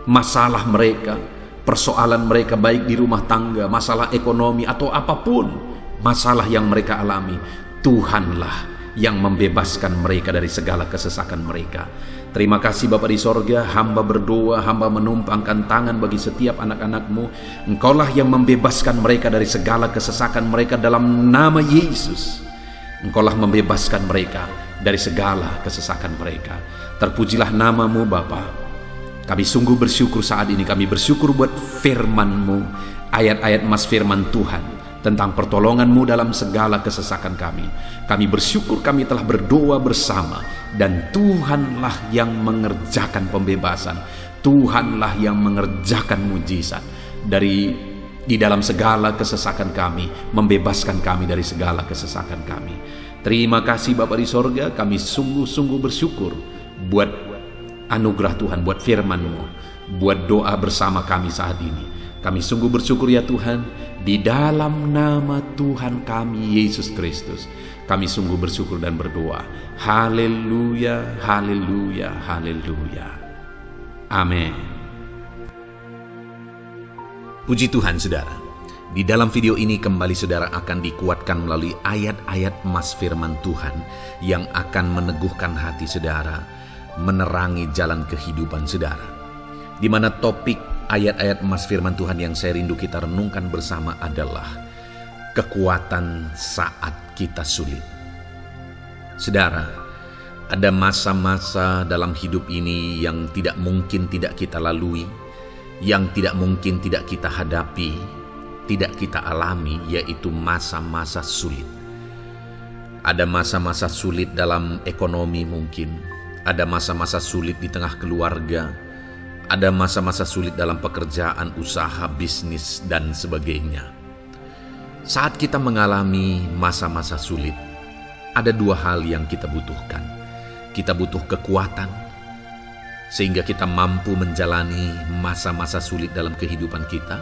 masalah mereka, persoalan mereka baik di rumah tangga, masalah ekonomi atau apapun masalah yang mereka alami, Tuhanlah yang membebaskan mereka dari segala kesesakan mereka. Terima kasih Bapa di sorga, hamba berdoa, hamba menumpangkan tangan bagi setiap anak-anak-Mu. Engkaulah yang membebaskan mereka dari segala kesesakan mereka dalam nama Yesus. Engkaulah membebaskan mereka dari segala kesesakan mereka. Terpujilah nama-Mu Bapa. Kami sungguh bersyukur saat ini, kami bersyukur buat firman-Mu, ayat-ayat emas firman Tuhan tentang pertolongan-Mu dalam segala kesesakan kami. Kami bersyukur kami telah berdoa bersama, dan Tuhanlah yang mengerjakan pembebasan, Tuhanlah yang mengerjakan mujizat di dalam segala kesesakan kami, membebaskan kami dari segala kesesakan kami. Terima kasih Bapa di sorga, kami sungguh-sungguh bersyukur buat anugerah Tuhan, buat firman-Mu, buat doa bersama kami saat ini. Kami sungguh bersyukur ya Tuhan, di dalam nama Tuhan kami Yesus Kristus, kami sungguh bersyukur dan berdoa. Haleluya, haleluya, haleluya. Amin. Puji Tuhan saudara, di dalam video ini kembali saudara akan dikuatkan melalui ayat-ayat emas firman Tuhan yang akan meneguhkan hati saudara, menerangi jalan kehidupan saudara. Di mana topik ayat-ayat emas firman Tuhan yang saya rindu kita renungkan bersama adalah kekuatan saat kita sulit. Saudara, ada masa-masa dalam hidup ini yang tidak mungkin tidak kita lalui, yang tidak mungkin tidak kita hadapi, tidak kita alami, yaitu masa-masa sulit. Ada masa-masa sulit dalam ekonomi mungkin, ada masa-masa sulit di tengah keluarga, ada masa-masa sulit dalam pekerjaan, usaha, bisnis, dan sebagainya. Saat kita mengalami masa-masa sulit, ada dua hal yang kita butuhkan. Kita butuh kekuatan, sehingga kita mampu menjalani masa-masa sulit dalam kehidupan kita.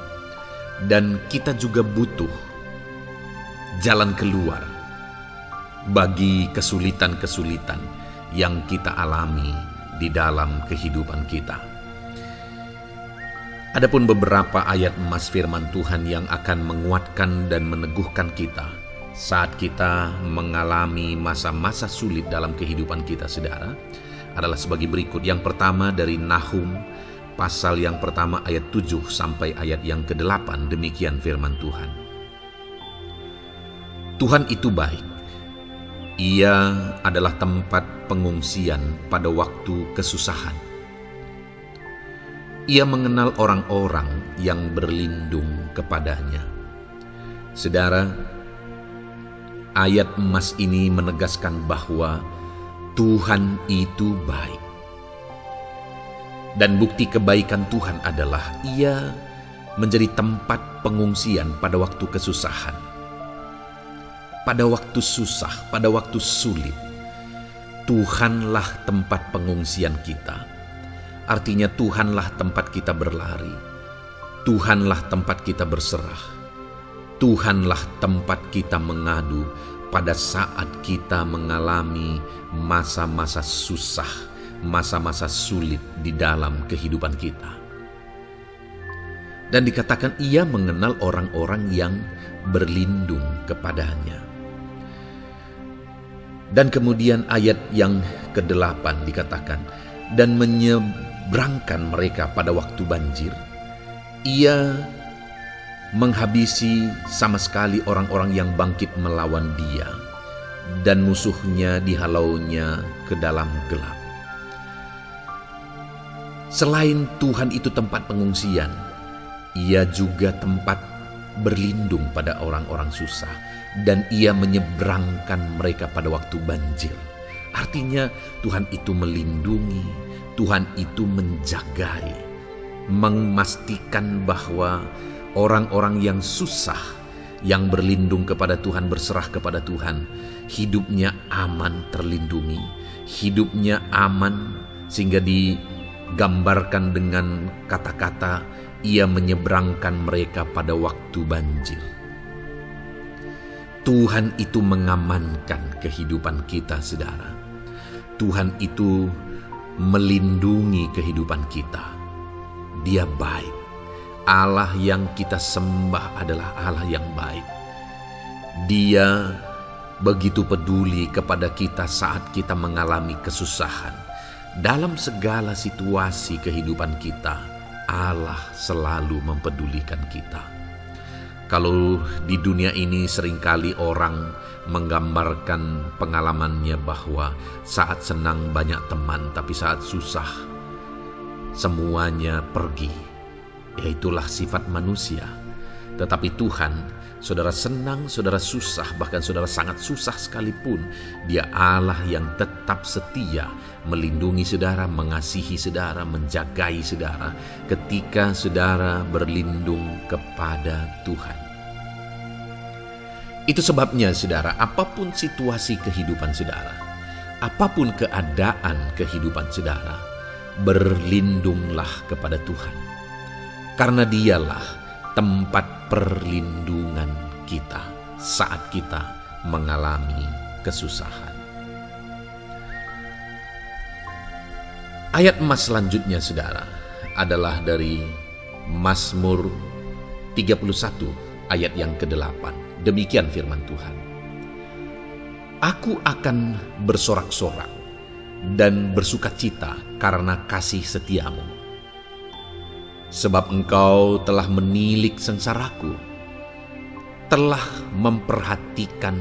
Dan kita juga butuh jalan keluar bagi kesulitan-kesulitan yang kita alami di dalam kehidupan kita. Adapun beberapa ayat emas firman Tuhan yang akan menguatkan dan meneguhkan kita saat kita mengalami masa-masa sulit dalam kehidupan kita saudara, adalah sebagai berikut. Yang pertama dari Nahum pasal yang pertama ayat 7 sampai ayat yang ke-8, demikian firman Tuhan. Tuhan itu baik. Ia adalah tempat pengungsian pada waktu kesusahan. Ia mengenal orang-orang yang berlindung kepadanya. Saudara, ayat emas ini menegaskan bahwa Tuhan itu baik. Dan bukti kebaikan Tuhan adalah Ia menjadi tempat pengungsian pada waktu kesusahan. Pada waktu susah, pada waktu sulit, Tuhanlah tempat pengungsian kita. Artinya Tuhanlah tempat kita berlari, Tuhanlah tempat kita berserah, Tuhanlah tempat kita mengadu pada saat kita mengalami masa-masa susah, masa-masa sulit di dalam kehidupan kita. Dan dikatakan Ia mengenal orang-orang yang berlindung kepadanya. Dan kemudian ayat yang ke-8 dikatakan, dan menyeberangkan mereka pada waktu banjir. Ia menghabisi sama sekali orang-orang yang bangkit melawan Dia, dan musuhnya dihalaunya ke dalam gelap. Selain Tuhan itu tempat pengungsian, Ia juga tempat berlindung pada orang-orang susah, dan Ia menyeberangkan mereka pada waktu banjir. Artinya Tuhan itu melindungi, Tuhan itu menjagai, memastikan bahwa orang-orang yang susah, yang berlindung kepada Tuhan, berserah kepada Tuhan, hidupnya aman, terlindungi, hidupnya aman, sehingga Gambarkan dengan kata-kata, Ia menyeberangkan mereka pada waktu banjir. Tuhan itu mengamankan kehidupan kita, saudara. Tuhan itu melindungi kehidupan kita. Dia baik. Allah yang kita sembah adalah Allah yang baik. Dia begitu peduli kepada kita saat kita mengalami kesusahan. Dalam segala situasi kehidupan kita, Allah selalu mempedulikan kita. Kalau di dunia ini seringkali orang menggambarkan pengalamannya bahwa saat senang banyak teman, tapi saat susah semuanya pergi. Itulah sifat manusia. Tetapi Tuhan, saudara senang, saudara susah, bahkan saudara sangat susah sekalipun, Dia Allah yang tetap setia melindungi saudara, mengasihi saudara, menjagai saudara ketika saudara berlindung kepada Tuhan. Itu sebabnya saudara, apapun situasi kehidupan saudara, apapun keadaan kehidupan saudara, berlindunglah kepada Tuhan. Karena Dialah tempat perlindungan kita saat kita mengalami kesusahan. Ayat emas selanjutnya saudara adalah dari Mazmur 31 ayat yang ke-8. Demikian firman Tuhan. Aku akan bersorak-sorak dan bersukacita karena kasih setiamu. Sebab Engkau telah menilik sengsaraku, telah memperhatikan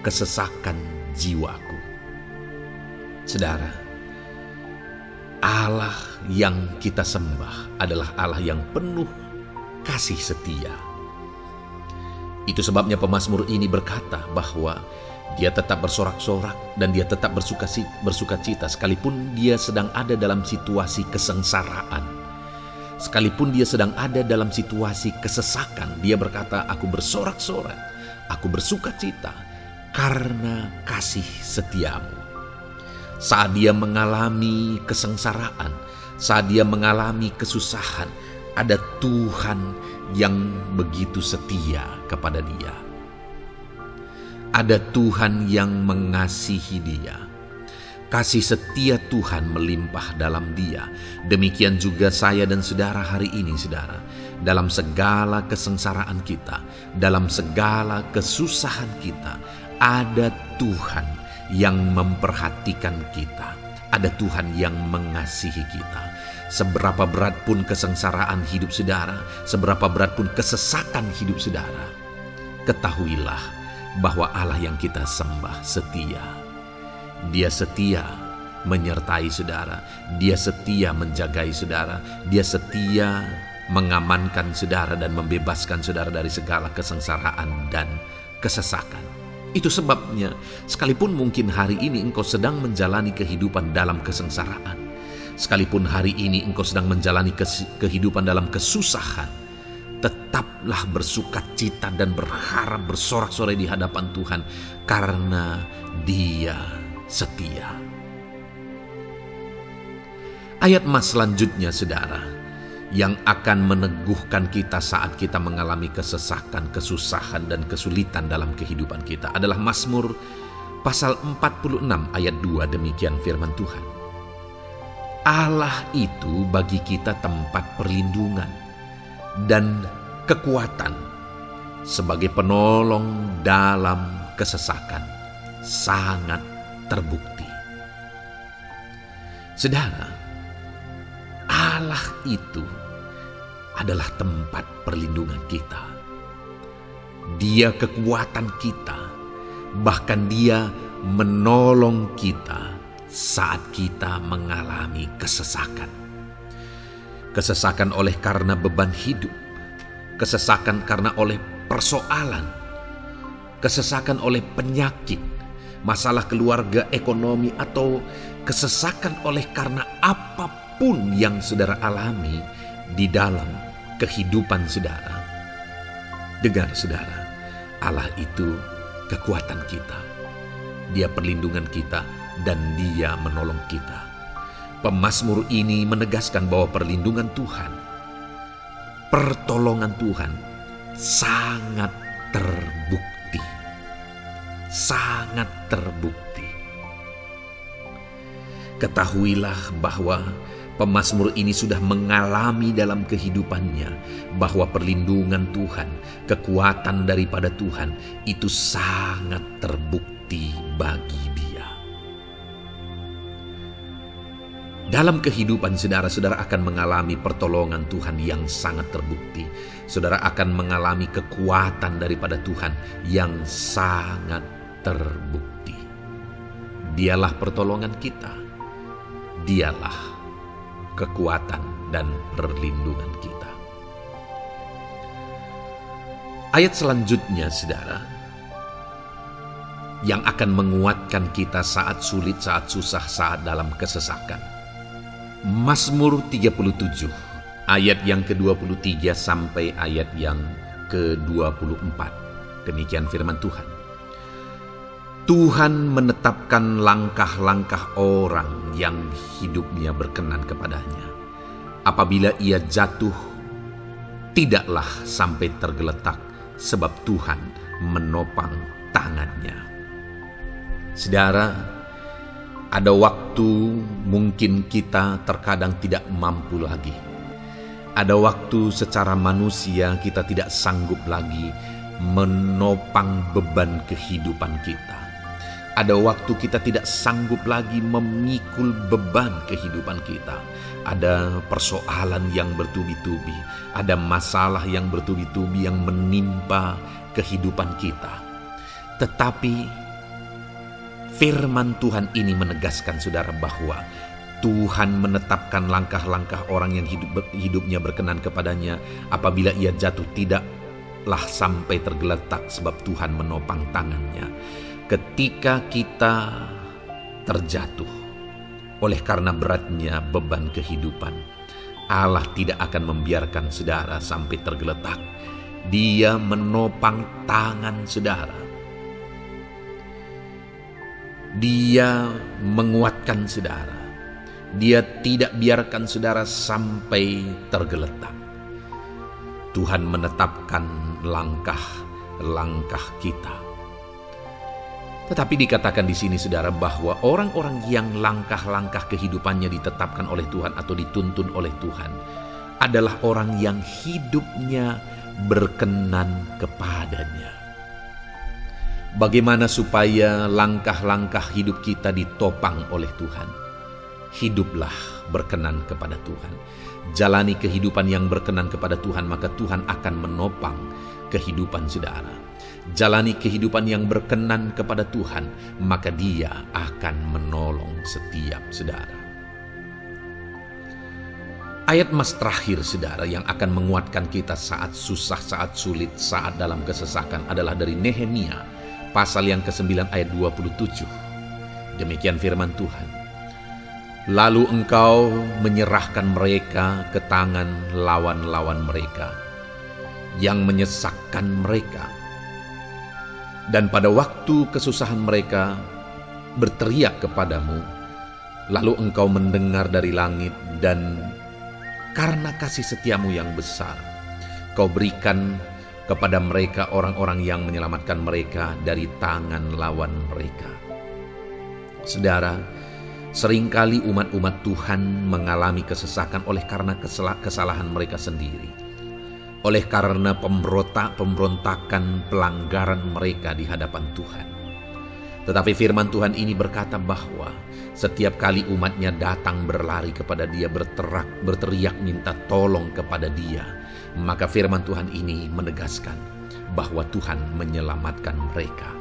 kesesakan jiwaku. Saudara, Allah yang kita sembah adalah Allah yang penuh kasih setia. Itu sebabnya pemazmur ini berkata bahwa dia tetap bersorak-sorak dan dia tetap bersukacita sekalipun dia sedang ada dalam situasi kesengsaraan. Sekalipun dia sedang ada dalam situasi kesesakan, dia berkata, aku bersorak-sorak, aku bersukacita karena kasih setiamu. Saat dia mengalami kesengsaraan, saat dia mengalami kesusahan, ada Tuhan yang begitu setia kepada dia. Ada Tuhan yang mengasihi dia. Kasih setia Tuhan melimpah dalam dia. Demikian juga saya dan saudara hari ini, saudara. Dalam segala kesengsaraan kita, dalam segala kesusahan kita, ada Tuhan yang memperhatikan kita. Ada Tuhan yang mengasihi kita. Seberapa berat pun kesengsaraan hidup saudara, seberapa berat pun kesesakan hidup saudara, ketahuilah bahwa Allah yang kita sembah setia. Dia setia menyertai saudara, Dia setia menjagai saudara, Dia setia mengamankan saudara dan membebaskan saudara dari segala kesengsaraan dan kesesakan. Itu sebabnya sekalipun mungkin hari ini engkau sedang menjalani kehidupan dalam kesengsaraan, sekalipun hari ini engkau sedang menjalani kehidupan dalam kesusahan, tetaplah bersukacita dan berharap bersorak-sorai di hadapan Tuhan karena Dia setia. Ayat emas selanjutnya saudara, yang akan meneguhkan kita saat kita mengalami kesesakan, kesusahan dan kesulitan dalam kehidupan kita adalah Mazmur pasal 46 ayat 2. Demikian firman Tuhan. Allah itu bagi kita tempat perlindungan dan kekuatan sebagai penolong dalam kesesakan, sangat terbukti. Saudara, Allah itu adalah tempat perlindungan kita. Dia kekuatan kita, bahkan Dia menolong kita saat kita mengalami kesesakan. Kesesakan oleh karena beban hidup, kesesakan karena oleh persoalan, kesesakan oleh penyakit, masalah keluarga, ekonomi, atau kesesakan oleh karena apapun yang saudara alami di dalam kehidupan saudara. Dengar saudara, Allah itu kekuatan kita. Dia perlindungan kita dan Dia menolong kita. Pemazmur ini menegaskan bahwa perlindungan Tuhan, pertolongan Tuhan sangat terbukti. Sangat terbukti. Ketahuilah bahwa pemazmur ini sudah mengalami dalam kehidupannya bahwa perlindungan Tuhan, kekuatan daripada Tuhan itu sangat terbukti bagi dia. Dalam kehidupan saudara-saudara akan mengalami pertolongan Tuhan yang sangat terbukti. Saudara akan mengalami kekuatan daripada Tuhan yang sangat terbukti. Dialah pertolongan kita. Dialah kekuatan dan perlindungan kita. Ayat selanjutnya, saudara, yang akan menguatkan kita saat sulit, saat susah, saat dalam kesesakan. Mazmur 37, ayat yang ke-23 sampai ayat yang ke-24. Demikian firman Tuhan. Tuhan menetapkan langkah-langkah orang yang hidupnya berkenan kepadanya. Apabila ia jatuh, tidaklah sampai tergeletak, sebab Tuhan menopang tangannya. Saudara, ada waktu mungkin kita terkadang tidak mampu lagi. Ada waktu secara manusia kita tidak sanggup lagi menopang beban kehidupan kita. Ada waktu kita tidak sanggup lagi memikul beban kehidupan kita. Ada persoalan yang bertubi-tubi, ada masalah yang bertubi-tubi yang menimpa kehidupan kita. Tetapi firman Tuhan ini menegaskan saudara bahwa Tuhan menetapkan langkah-langkah orang yang hidupnya berkenan kepadanya. Apabila ia jatuh, tidaklah sampai tergeletak, sebab Tuhan menopang tangannya. Ketika kita terjatuh oleh karena beratnya beban kehidupan, Allah tidak akan membiarkan saudara sampai tergeletak. Dia menopang tangan saudara. Dia menguatkan saudara. Dia tidak biarkan saudara sampai tergeletak. Tuhan menetapkan langkah-langkah kita. Tetapi dikatakan di sini saudara bahwa orang-orang yang langkah-langkah kehidupannya ditetapkan oleh Tuhan atau dituntun oleh Tuhan adalah orang yang hidupnya berkenan kepadanya. Bagaimana supaya langkah-langkah hidup kita ditopang oleh Tuhan? Hiduplah berkenan kepada Tuhan. Jalani kehidupan yang berkenan kepada Tuhan, maka Tuhan akan menopang kehidupan saudara. Jalani kehidupan yang berkenan kepada Tuhan, maka Dia akan menolong setiap saudara. Ayat mas terakhir saudara yang akan menguatkan kita saat susah, saat sulit, saat dalam kesesakan adalah dari Nehemia pasal yang ke-9 ayat 27. Demikian firman Tuhan. Lalu engkau menyerahkan mereka ke tangan lawan-lawan mereka yang menyesakkan mereka. Dan pada waktu kesusahan mereka berteriak kepadamu, lalu engkau mendengar dari langit, dan karena kasih setiamu yang besar, kau berikan kepada mereka orang-orang yang menyelamatkan mereka dari tangan lawan mereka. Saudara, seringkali umat-umat Tuhan mengalami kesesakan oleh karena kesalahan mereka sendiri. Oleh karena pemberontakan, pelanggaran mereka di hadapan Tuhan. Tetapi firman Tuhan ini berkata bahwa setiap kali umatnya datang berlari kepada Dia, berteriak minta tolong kepada Dia, maka firman Tuhan ini menegaskan bahwa Tuhan menyelamatkan mereka.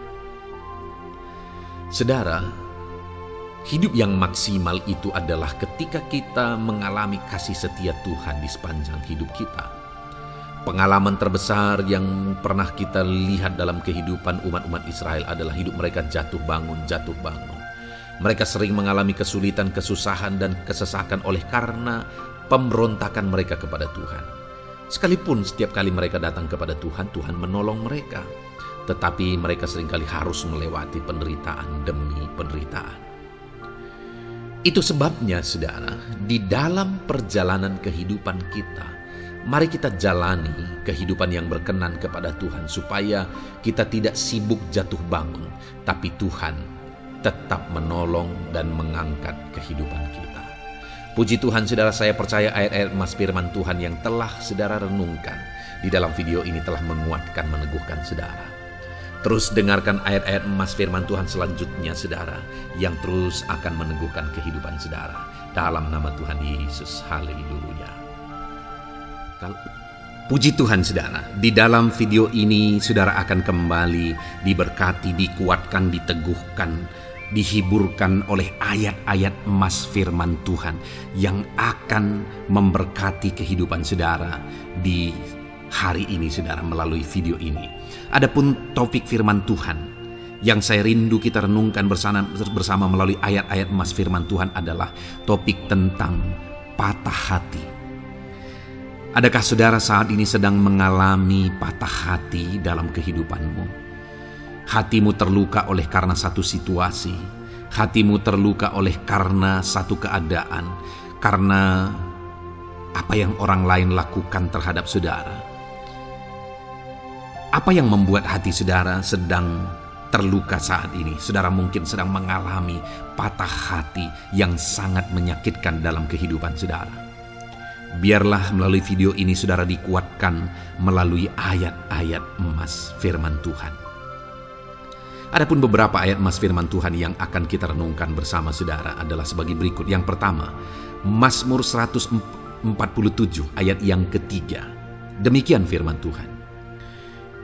Saudara, hidup yang maksimal itu adalah ketika kita mengalami kasih setia Tuhan di sepanjang hidup kita. Pengalaman terbesar yang pernah kita lihat dalam kehidupan umat-umat Israel adalah hidup mereka jatuh bangun. Mereka sering mengalami kesulitan, kesusahan, dan kesesakan oleh karena pemberontakan mereka kepada Tuhan. Sekalipun setiap kali mereka datang kepada Tuhan, Tuhan menolong mereka. Tetapi mereka seringkali harus melewati penderitaan demi penderitaan. Itu sebabnya, saudara, di dalam perjalanan kehidupan kita, mari kita jalani kehidupan yang berkenan kepada Tuhan, supaya kita tidak sibuk jatuh bangun, tapi Tuhan tetap menolong dan mengangkat kehidupan kita. Puji Tuhan, saudara, saya percaya ayat-ayat emas firman Tuhan yang telah saudara renungkan di dalam video ini telah menguatkan, meneguhkan saudara. Terus dengarkan ayat-ayat emas firman Tuhan selanjutnya, saudara, yang terus akan meneguhkan kehidupan saudara. Dalam nama Tuhan Yesus, haleluya. Puji Tuhan, saudara, di dalam video ini saudara akan kembali diberkati, dikuatkan, diteguhkan, dihiburkan oleh ayat-ayat emas firman Tuhan yang akan memberkati kehidupan saudara di hari ini, saudara, melalui video ini. Adapun topik firman Tuhan yang saya rindu kita renungkan bersama melalui ayat-ayat emas firman Tuhan adalah topik tentang patah hati. Adakah saudara saat ini sedang mengalami patah hati dalam kehidupanmu? Hatimu terluka oleh karena satu situasi, hatimu terluka oleh karena satu keadaan, karena apa yang orang lain lakukan terhadap saudara. Apa yang membuat hati saudara sedang terluka saat ini? Saudara mungkin sedang mengalami patah hati yang sangat menyakitkan dalam kehidupan saudara. Biarlah melalui video ini saudara dikuatkan melalui ayat-ayat emas firman Tuhan. Adapun beberapa ayat emas firman Tuhan yang akan kita renungkan bersama saudara adalah sebagai berikut. Yang pertama, Mazmur 147 ayat yang ketiga. Demikian firman Tuhan.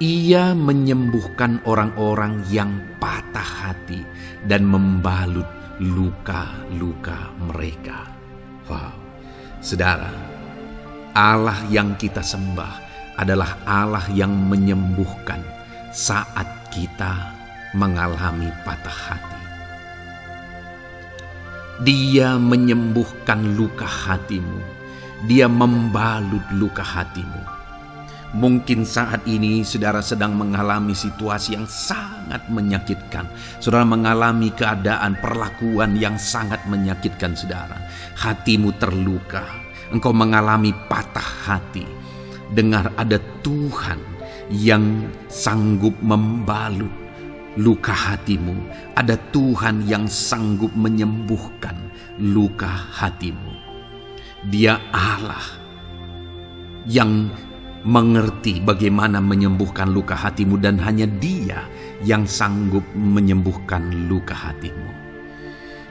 Ia menyembuhkan orang-orang yang patah hati dan membalut luka-luka mereka. Wow, saudara, Allah yang kita sembah adalah Allah yang menyembuhkan saat kita mengalami patah hati. Dia menyembuhkan luka hatimu, Dia membalut luka hatimu. Mungkin saat ini saudara sedang mengalami situasi yang sangat menyakitkan. Saudara mengalami keadaan perlakuan yang sangat menyakitkan saudara. Hatimu terluka, engkau mengalami patah hati. Dengar, ada Tuhan yang sanggup membalut luka hatimu. Ada Tuhan yang sanggup menyembuhkan luka hatimu. Dia Allah yang mengerti bagaimana menyembuhkan luka hatimu, dan hanya Dia yang sanggup menyembuhkan luka hatimu.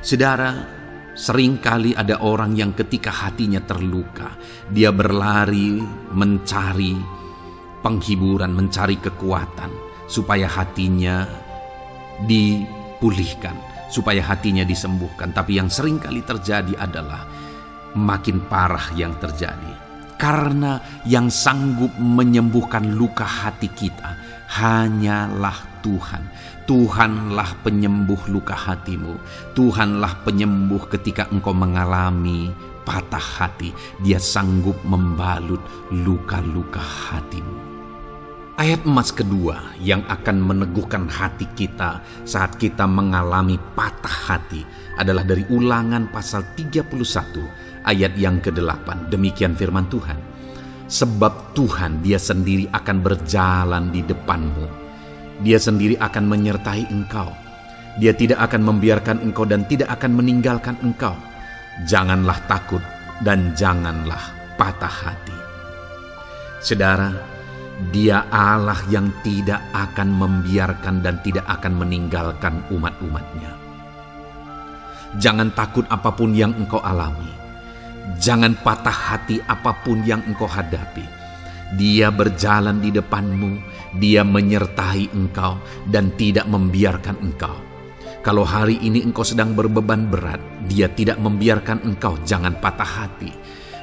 Saudara, seringkali ada orang yang ketika hatinya terluka, dia berlari mencari penghiburan, mencari kekuatan supaya hatinya dipulihkan, supaya hatinya disembuhkan. Tapi yang seringkali terjadi adalah makin parah yang terjadi. Karena yang sanggup menyembuhkan luka hati kita hanyalah Tuhan. Tuhanlah penyembuh luka hatimu. Tuhanlah penyembuh ketika engkau mengalami patah hati. Dia sanggup membalut luka-luka hatimu. Ayat emas kedua yang akan meneguhkan hati kita saat kita mengalami patah hati adalah dari Ulangan pasal 31 ayat yang ke-8. Demikian firman Tuhan. Sebab Tuhan Dia sendiri akan berjalan di depanmu. Dia sendiri akan menyertai engkau. Dia tidak akan membiarkan engkau dan tidak akan meninggalkan engkau. Janganlah takut dan janganlah patah hati. Saudara, Dia Allah yang tidak akan membiarkan dan tidak akan meninggalkan umat-umatnya. Jangan takut apapun yang engkau alami. Jangan patah hati apapun yang engkau hadapi. Dia berjalan di depanmu, Dia menyertai engkau dan tidak membiarkan engkau. Kalau hari ini engkau sedang berbeban berat, Dia tidak membiarkan engkau, jangan patah hati.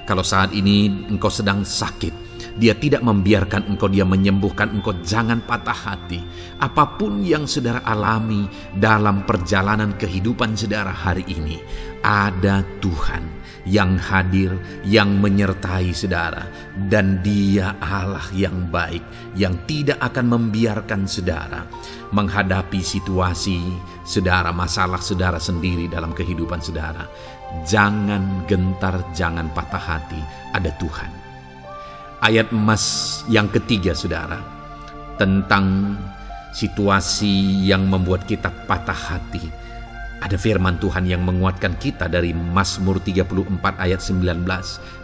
Kalau saat ini engkau sedang sakit, Dia tidak membiarkan engkau, Dia menyembuhkan engkau, jangan patah hati. Apapun yang saudara alami dalam perjalanan kehidupan saudara hari ini, ada Tuhan yang hadir, yang menyertai saudara. Dan Dia Allah yang baik, yang tidak akan membiarkan saudara menghadapi situasi saudara, masalah saudara sendiri dalam kehidupan saudara. Jangan gentar, jangan patah hati, ada Tuhan. Ayat emas yang ketiga saudara, tentang situasi yang membuat kita patah hati. Ada firman Tuhan yang menguatkan kita dari Mazmur 34 ayat 19.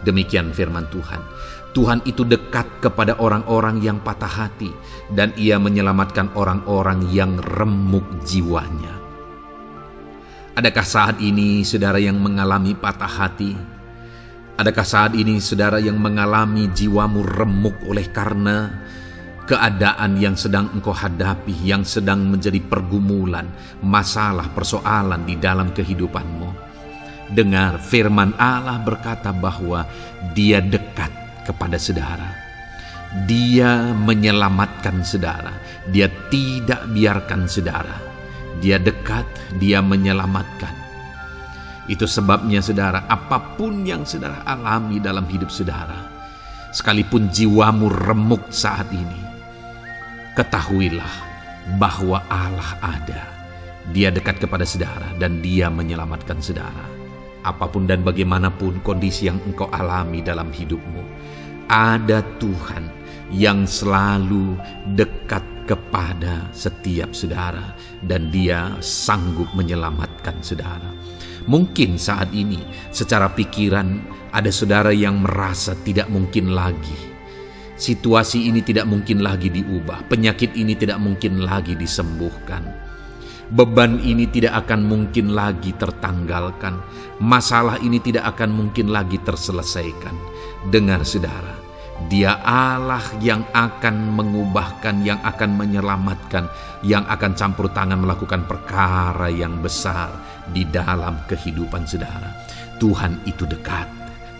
Demikian firman Tuhan. Tuhan itu dekat kepada orang-orang yang patah hati, dan Ia menyelamatkan orang-orang yang remuk jiwanya. Adakah saat ini saudara yang mengalami patah hati? Adakah saat ini saudara yang mengalami jiwamu remuk oleh karena keadaan yang sedang engkau hadapi, yang sedang menjadi pergumulan, masalah, persoalan di dalam kehidupanmu? Dengar, firman Allah berkata bahwa Dia dekat kepada saudara. Dia menyelamatkan saudara. Dia tidak biarkan saudara. Dia dekat, Dia menyelamatkan. Itu sebabnya saudara, apapun yang saudara alami dalam hidup saudara, sekalipun jiwamu remuk saat ini, ketahuilah bahwa Allah ada. Dia dekat kepada saudara dan Dia menyelamatkan saudara. Apapun dan bagaimanapun kondisi yang engkau alami dalam hidupmu, ada Tuhan yang selalu dekat kepada setiap saudara, dan Dia sanggup menyelamatkan saudara. Mungkin saat ini secara pikiran ada saudara yang merasa tidak mungkin lagi. Situasi ini tidak mungkin lagi diubah. Penyakit ini tidak mungkin lagi disembuhkan. Beban ini tidak akan mungkin lagi tertanggalkan. Masalah ini tidak akan mungkin lagi terselesaikan. Dengar saudara, Dia Allah yang akan mengubahkan, yang akan menyelamatkan, yang akan campur tangan melakukan perkara yang besar di dalam kehidupan saudara. Tuhan itu dekat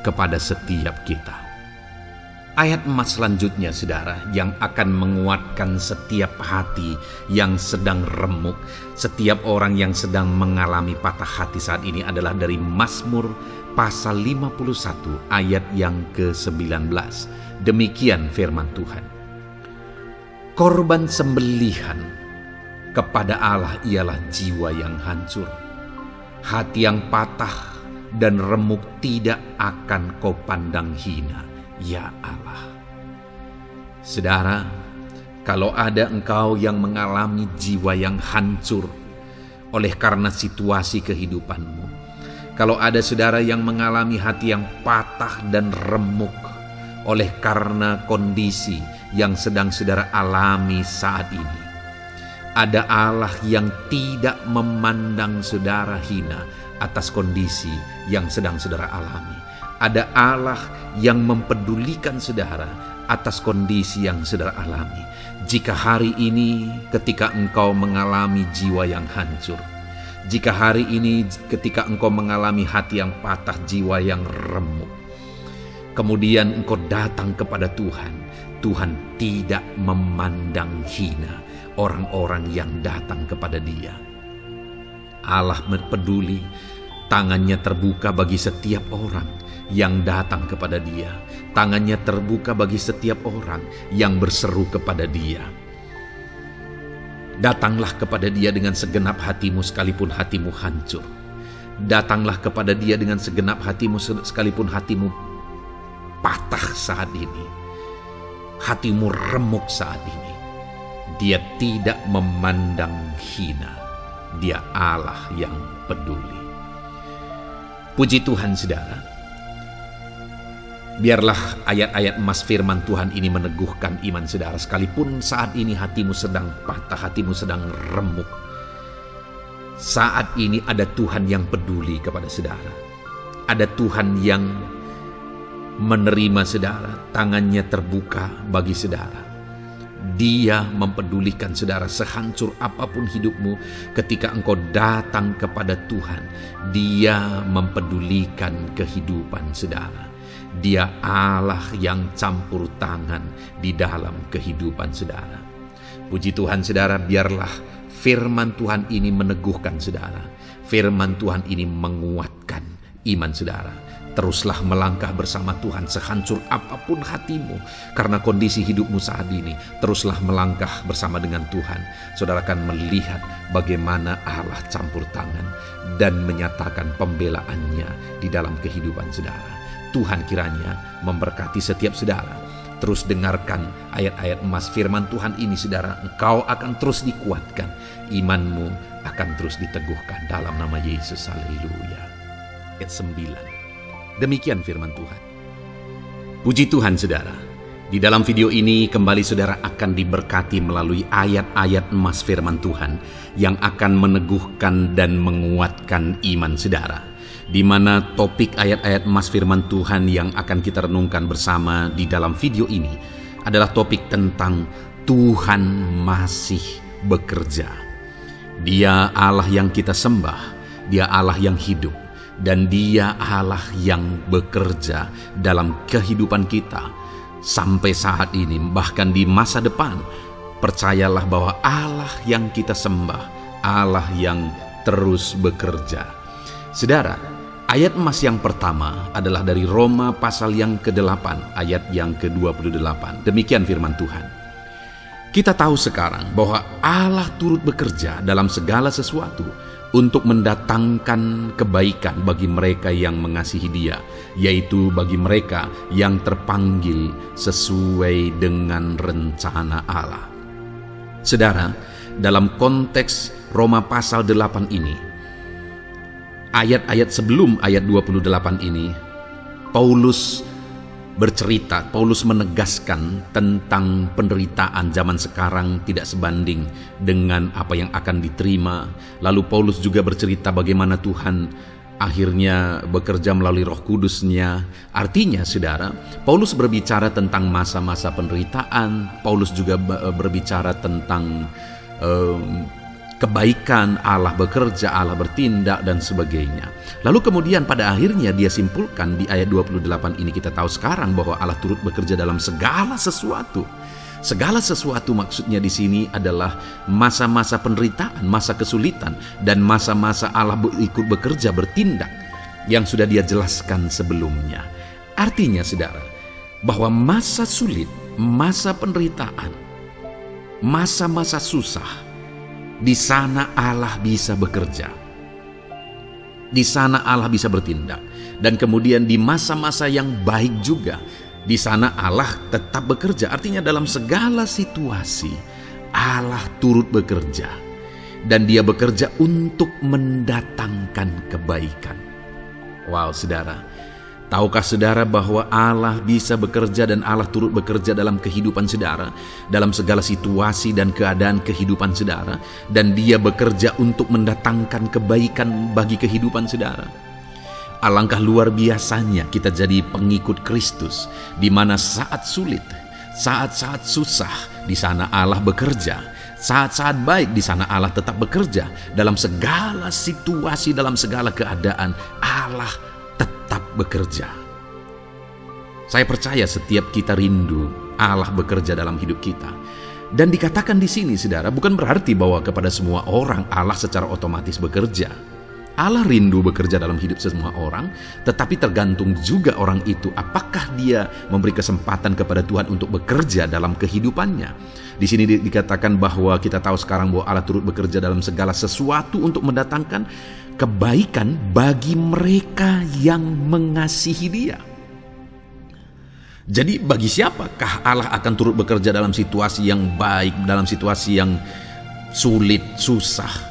kepada setiap kita. Ayat emas selanjutnya saudara, yang akan menguatkan setiap hati yang sedang remuk, setiap orang yang sedang mengalami patah hati saat ini adalah dari Mazmur pasal 51 ayat yang ke-19. Demikian firman Tuhan. Korban sembelihan kepada Allah ialah jiwa yang hancur. Hati yang patah dan remuk tidak akan kau pandang hina, ya Allah. Saudara, kalau ada engkau yang mengalami jiwa yang hancur oleh karena situasi kehidupanmu, kalau ada saudara yang mengalami hati yang patah dan remuk oleh karena kondisi yang sedang saudara alami saat ini, ada Allah yang tidak memandang saudara hina atas kondisi yang sedang saudara alami. Ada Allah yang mempedulikan saudara atas kondisi yang saudara alami. Jika hari ini ketika engkau mengalami jiwa yang hancur, jika hari ini ketika engkau mengalami hati yang patah, jiwa yang remuk, kemudian engkau datang kepada Tuhan, Tuhan tidak memandang hina orang-orang yang datang kepada Dia. Allah peduli, tangannya terbuka bagi setiap orang yang datang kepada Dia. Tangannya terbuka bagi setiap orang yang berseru kepada Dia. Datanglah kepada Dia dengan segenap hatimu sekalipun hatimu hancur. Datanglah kepada Dia dengan segenap hatimu sekalipun hatimu patah saat ini. Hatimu remuk saat ini. Dia tidak memandang hina. Dia Allah yang peduli. Puji Tuhan saudara. Biarlah ayat-ayat emas firman Tuhan ini meneguhkan iman saudara. Sekalipun saat ini hatimu sedang patah, hatimu sedang remuk, saat ini ada Tuhan yang peduli kepada saudara. Ada Tuhan yang menerima saudara, tangannya terbuka bagi saudara. Dia mempedulikan saudara sehancur apapun hidupmu. Ketika engkau datang kepada Tuhan, Dia mempedulikan kehidupan saudara. Dia Allah yang campur tangan di dalam kehidupan saudara. Puji Tuhan saudara, biarlah firman Tuhan ini meneguhkan saudara. Firman Tuhan ini menguatkan iman saudara. teruslah melangkah bersama Tuhan sehancur apapun hatimu karena kondisi hidupmu saat ini. Teruslah melangkah bersama dengan Tuhan. Saudara akan melihat bagaimana Allah campur tangan dan menyatakan pembelaannya di dalam kehidupan saudara. Tuhan kiranya memberkati setiap saudara. Terus dengarkan ayat-ayat emas firman Tuhan ini saudara. Engkau akan terus dikuatkan. Imanmu akan terus diteguhkan dalam nama Yesus. Haleluya. Ayat 9. Demikian firman Tuhan. Puji Tuhan saudara. Di dalam video ini kembali saudara akan diberkati melalui ayat-ayat emas firman Tuhan yang akan meneguhkan dan menguatkan iman saudara. Di mana topik ayat-ayat emas firman Tuhan yang akan kita renungkan bersama di dalam video ini adalah topik tentang Tuhan masih bekerja. Dia Allah yang kita sembah, Dia Allah yang hidup, dan Dia Allah yang bekerja dalam kehidupan kita sampai saat ini, bahkan di masa depan. Percayalah bahwa Allah yang kita sembah, Allah yang terus bekerja. Saudara, ayat emas yang pertama adalah dari Roma pasal yang ke-8 ayat yang ke-28. Demikian firman Tuhan. Kita tahu sekarang bahwa Allah turut bekerja dalam segala sesuatu untuk mendatangkan kebaikan bagi mereka yang mengasihi Dia, yaitu bagi mereka yang terpanggil sesuai dengan rencana Allah. Saudara, dalam konteks Roma pasal 8 ini, ayat-ayat sebelum ayat 28 ini, Paulus menegaskan tentang penderitaan zaman sekarang tidak sebanding dengan apa yang akan diterima. Lalu Paulus juga bercerita bagaimana Tuhan akhirnya bekerja melalui Roh Kudus-Nya. Artinya saudara, Paulus berbicara tentang masa-masa penderitaan. Paulus juga berbicara tentang kebaikan, Allah bekerja, Allah bertindak, dan sebagainya. Lalu kemudian pada akhirnya dia simpulkan di ayat 28 ini, kita tahu sekarang bahwa Allah turut bekerja dalam segala sesuatu. Segala sesuatu maksudnya di sini adalah masa-masa penderitaan, masa kesulitan, dan masa-masa Allah ikut bekerja, bertindak, yang sudah dia jelaskan sebelumnya. Artinya saudara, bahwa masa sulit, masa penderitaan, masa-masa susah, di sana Allah bisa bekerja. Di sana Allah bisa bertindak. Dan kemudian di masa-masa yang baik juga, di sana Allah tetap bekerja. Artinya dalam segala situasi Allah turut bekerja. Dan Dia bekerja untuk mendatangkan kebaikan. Wow saudara, tahukah saudara bahwa Allah bisa bekerja dan Allah turut bekerja dalam kehidupan saudara, dalam segala situasi dan keadaan kehidupan saudara, dan Dia bekerja untuk mendatangkan kebaikan bagi kehidupan saudara. Alangkah luar biasanya kita jadi pengikut Kristus, di mana saat sulit, saat-saat susah, di sana Allah bekerja. Saat-saat baik, di sana Allah tetap bekerja. Dalam segala situasi, dalam segala keadaan, Allah tetap bekerja. Saya percaya setiap kita rindu Allah bekerja dalam hidup kita. Dan dikatakan di sini saudara, bukan berarti bahwa kepada semua orang Allah secara otomatis bekerja. Allah rindu bekerja dalam hidup semua orang, tetapi tergantung juga orang itu apakah dia memberi kesempatan kepada Tuhan untuk bekerja dalam kehidupannya. Di sini dikatakan bahwa kita tahu sekarang bahwa Allah turut bekerja dalam segala sesuatu untuk mendatangkan kebaikan bagi mereka yang mengasihi Dia. Jadi bagi siapakah Allah akan turut bekerja dalam situasi yang baik, dalam situasi yang sulit, susah?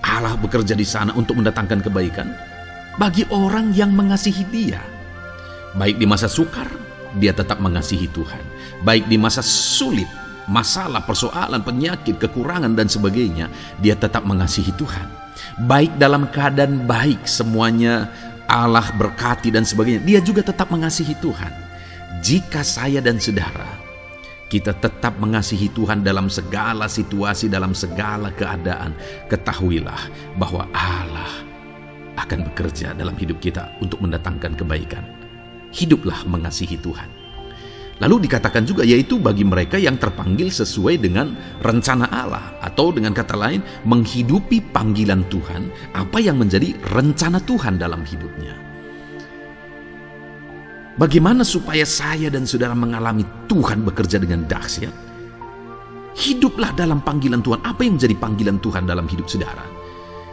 Allah bekerja di sana untuk mendatangkan kebaikan bagi orang yang mengasihi Dia. Baik di masa sukar, dia tetap mengasihi Tuhan. Baik di masa sulit, masalah, persoalan, penyakit, kekurangan, dan sebagainya, dia tetap mengasihi Tuhan. Baik dalam keadaan baik, semuanya Allah berkati dan sebagainya, dia juga tetap mengasihi Tuhan. Jika saya dan saudara, kita tetap mengasihi Tuhan dalam segala situasi, dalam segala keadaan, ketahuilah bahwa Allah akan bekerja dalam hidup kita untuk mendatangkan kebaikan. Hiduplah mengasihi Tuhan. Lalu dikatakan juga, yaitu bagi mereka yang terpanggil sesuai dengan rencana Allah, atau dengan kata lain, menghidupi panggilan Tuhan, apa yang menjadi rencana Tuhan dalam hidupnya. Bagaimana supaya saya dan saudara mengalami Tuhan bekerja dengan dahsyat? Hiduplah dalam panggilan Tuhan. Apa yang menjadi panggilan Tuhan dalam hidup saudara?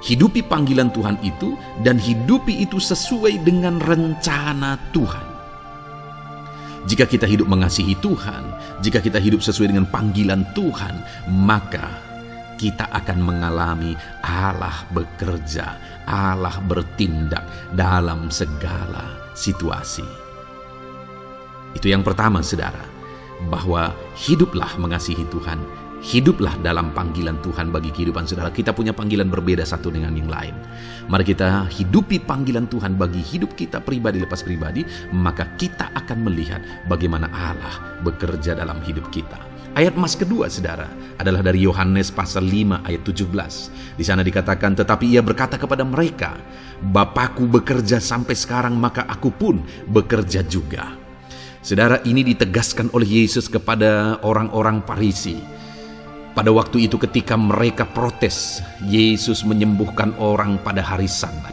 Hidupi panggilan Tuhan itu, dan hidupi itu sesuai dengan rencana Tuhan. Jika kita hidup mengasihi Tuhan, jika kita hidup sesuai dengan panggilan Tuhan, maka kita akan mengalami Allah bekerja, Allah bertindak dalam segala situasi. Itu yang pertama, saudara, bahwa hiduplah mengasihi Tuhan, hiduplah dalam panggilan Tuhan bagi kehidupan saudara. Kita punya panggilan berbeda satu dengan yang lain. Mari kita hidupi panggilan Tuhan bagi hidup kita pribadi lepas pribadi, maka kita akan melihat bagaimana Allah bekerja dalam hidup kita. Ayat emas kedua, saudara, adalah dari Yohanes pasal 5 ayat 17. Di sana dikatakan, tetapi ia berkata kepada mereka, Bapakku bekerja sampai sekarang, maka aku pun bekerja juga. Saudara, ini ditegaskan oleh Yesus kepada orang-orang Farisi. Pada waktu itu ketika mereka protes, Yesus menyembuhkan orang pada hari Sabat.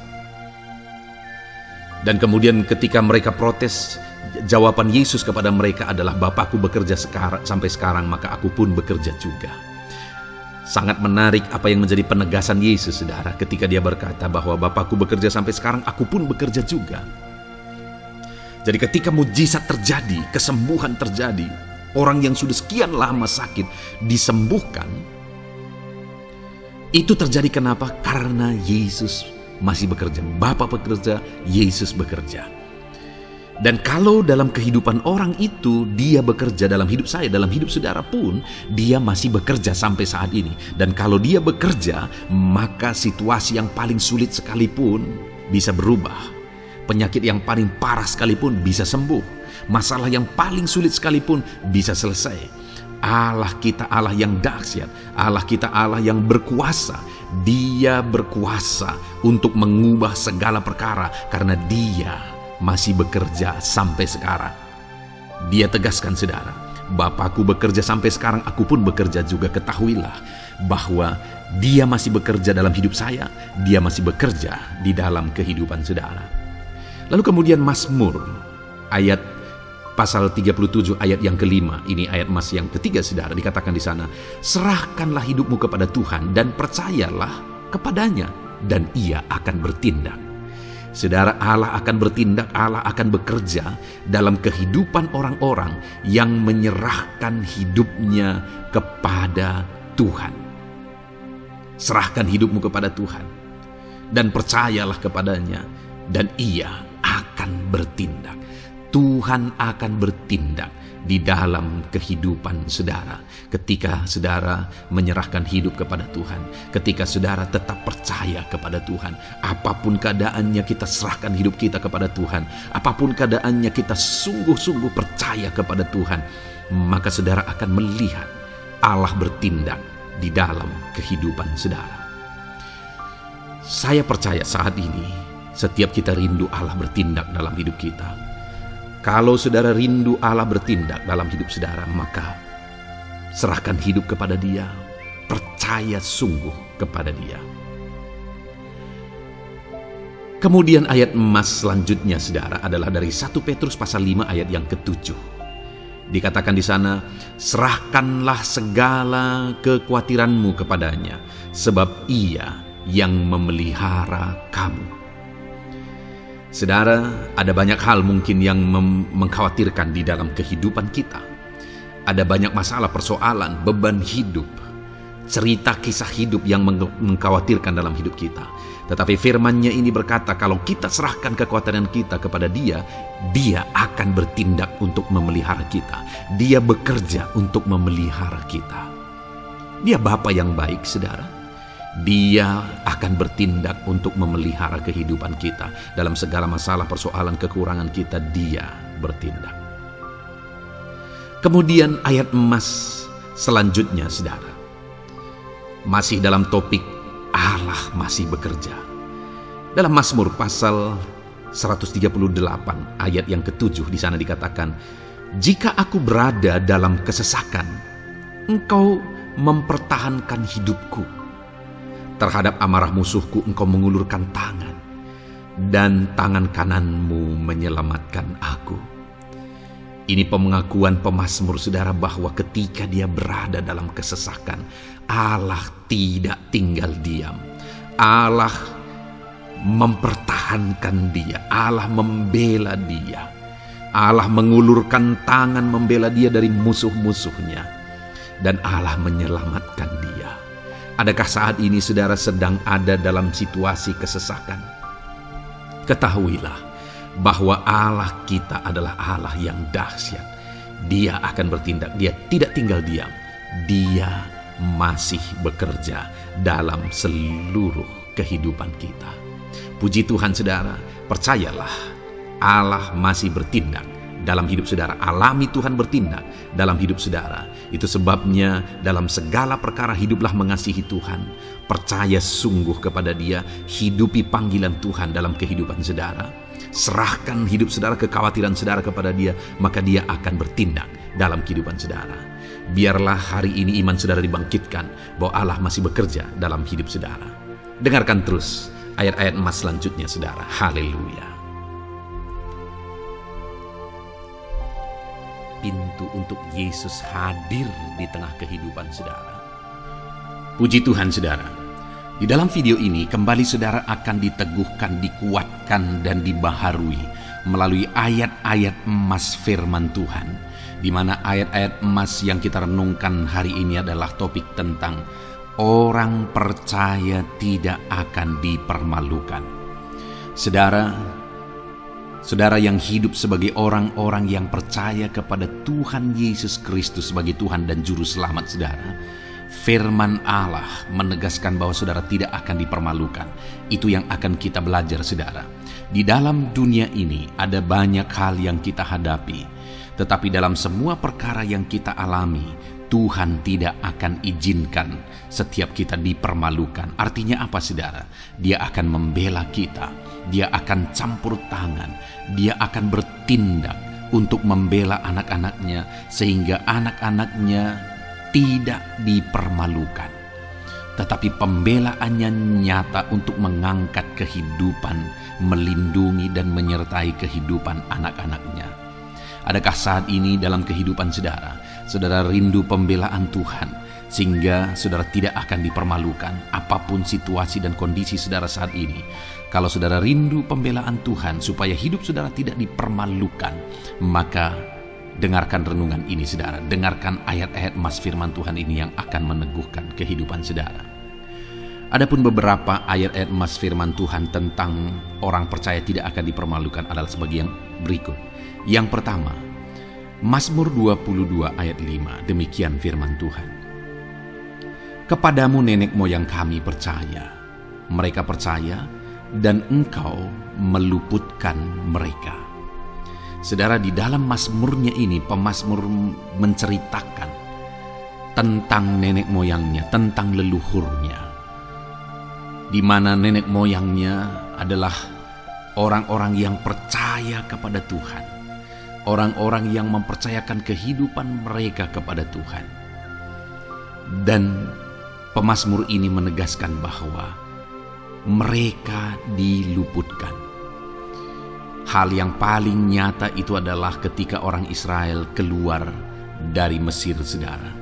Dan kemudian ketika mereka protes, jawaban Yesus kepada mereka adalah, Bapakku bekerja sampai sekarang, maka aku pun bekerja juga. Sangat menarik apa yang menjadi penegasan Yesus, saudara, ketika dia berkata bahwa Bapakku bekerja sampai sekarang, aku pun bekerja juga. Jadi ketika mujizat terjadi, kesembuhan terjadi, orang yang sudah sekian lama sakit disembuhkan, itu terjadi kenapa? Karena Yesus masih bekerja. Bapa bekerja, Yesus bekerja. Dan kalau dalam kehidupan orang itu dia bekerja, dalam hidup saya, dalam hidup saudara pun, dia masih bekerja sampai saat ini. Dan kalau dia bekerja, maka situasi yang paling sulit sekalipun bisa berubah. Penyakit yang paling parah sekalipun bisa sembuh. Masalah yang paling sulit sekalipun bisa selesai. Allah kita Allah yang dahsyat. Allah kita Allah yang berkuasa. Dia berkuasa untuk mengubah segala perkara karena dia masih bekerja sampai sekarang. Dia tegaskan, saudara, Bapakku bekerja sampai sekarang, aku pun bekerja juga. Ketahuilah bahwa dia masih bekerja dalam hidup saya. Dia masih bekerja di dalam kehidupan saudara. Lalu kemudian Mazmur ayat pasal 37 ayat yang kelima, ini ayat emas yang ketiga, saudara, dikatakan di sana, serahkanlah hidupmu kepada Tuhan dan percayalah kepadanya dan ia akan bertindak. Saudara, Allah akan bertindak, Allah akan bekerja dalam kehidupan orang-orang yang menyerahkan hidupnya kepada Tuhan. Serahkan hidupmu kepada Tuhan dan percayalah kepadanya dan ia akan bertindak. Tuhan akan bertindak di dalam kehidupan saudara. Ketika saudara menyerahkan hidup kepada Tuhan, ketika saudara tetap percaya kepada Tuhan, apapun keadaannya kita serahkan hidup kita kepada Tuhan, apapun keadaannya kita sungguh-sungguh percaya kepada Tuhan, maka saudara akan melihat Allah bertindak di dalam kehidupan saudara. Saya percaya saat ini setiap kita rindu Allah bertindak dalam hidup kita. Kalau saudara rindu Allah bertindak dalam hidup saudara, maka serahkan hidup kepada Dia, percaya sungguh kepada Dia. Kemudian ayat emas selanjutnya, saudara, adalah dari 1 Petrus pasal 5 ayat yang ke-7. Dikatakan di sana, serahkanlah segala kekhawatiranmu kepadanya, sebab Ia yang memelihara kamu. Saudara, ada banyak hal mungkin yang mengkhawatirkan di dalam kehidupan kita. Ada banyak masalah, persoalan, beban hidup, cerita kisah hidup yang mengkhawatirkan dalam hidup kita. Tetapi firman-Nya ini berkata, kalau kita serahkan kekhawatiran kita kepada Dia, Dia akan bertindak untuk memelihara kita. Dia bekerja untuk memelihara kita. Dia Bapa yang baik, saudara. Dia akan bertindak untuk memelihara kehidupan kita. Dalam segala masalah, persoalan, kekurangan kita, Dia bertindak. Kemudian ayat emas selanjutnya, saudara, masih dalam topik Allah masih bekerja. Dalam Mazmur pasal 138 ayat yang ke-7, di sana dikatakan, jika aku berada dalam kesesakan, Engkau mempertahankan hidupku. Terhadap amarah musuhku Engkau mengulurkan tangan, dan tangan kananmu menyelamatkan aku. Ini pengakuan pemazmur saudara bahwa ketika dia berada dalam kesesakan, Allah tidak tinggal diam. Allah mempertahankan dia, Allah membela dia. Allah mengulurkan tangan membela dia dari musuh-musuhnya. Dan Allah menyelamatkan dia. Adakah saat ini saudara sedang ada dalam situasi kesesakan? Ketahuilah bahwa Allah kita adalah Allah yang dahsyat. Dia akan bertindak, dia tidak tinggal diam. Dia masih bekerja dalam seluruh kehidupan kita. Puji Tuhan saudara, percayalah Allah masih bertindak dalam hidup saudara. Alami Tuhan bertindak dalam hidup saudara. Itu sebabnya dalam segala perkara hiduplah mengasihi Tuhan. Percaya sungguh kepada Dia, hidupi panggilan Tuhan dalam kehidupan saudara. Serahkan hidup saudara, kekhawatiran saudara kepada Dia, maka Dia akan bertindak dalam kehidupan saudara. Biarlah hari ini iman saudara dibangkitkan bahwa Allah masih bekerja dalam hidup saudara. Dengarkan terus ayat-ayat emas selanjutnya saudara. Haleluya. Pintu untuk Yesus hadir di tengah kehidupan saudara. Puji Tuhan saudara. Di dalam video ini kembali saudara akan diteguhkan, dikuatkan dan dibaharui melalui ayat-ayat emas firman Tuhan. Di mana ayat-ayat emas yang kita renungkan hari ini adalah topik tentang orang percaya tidak akan dipermalukan. Saudara yang hidup sebagai orang-orang yang percaya kepada Tuhan Yesus Kristus sebagai Tuhan dan Juru Selamat saudara, firman Allah menegaskan bahwa saudara tidak akan dipermalukan. Itu yang akan kita belajar saudara. Di dalam dunia ini ada banyak hal yang kita hadapi, tetapi dalam semua perkara yang kita alami, Tuhan tidak akan izinkan setiap kita dipermalukan. Artinya apa saudara? Dia akan membela kita. Dia akan campur tangan. Dia akan bertindak untuk membela anak-anaknya sehingga anak-anaknya tidak dipermalukan. Tetapi pembelaannya nyata untuk mengangkat kehidupan, melindungi dan menyertai kehidupan anak-anaknya. Adakah saat ini dalam kehidupan saudara rindu pembelaan Tuhan sehingga saudara tidak akan dipermalukan apapun situasi dan kondisi saudara saat ini? Kalau saudara rindu pembelaan Tuhan supaya hidup saudara tidak dipermalukan, maka dengarkan renungan ini saudara. Dengarkan ayat-ayat emas firman Tuhan ini yang akan meneguhkan kehidupan saudara. Adapun beberapa ayat-ayat emas firman Tuhan tentang orang percaya tidak akan dipermalukan adalah sebagai yang berikut. Yang pertama, Mazmur 22 ayat 5, demikian firman Tuhan. Kepadamu nenek moyang kami percaya, mereka percaya dan Engkau meluputkan mereka. Saudara, di dalam mazmurnya ini, pemazmur menceritakan tentang nenek moyangnya, tentang leluhurnya, di mana nenek moyangnya adalah orang-orang yang percaya kepada Tuhan. Orang-orang yang mempercayakan kehidupan mereka kepada Tuhan. Dan pemazmur ini menegaskan bahwa mereka diluputkan. Hal yang paling nyata itu adalah ketika orang Israel keluar dari Mesir saudara.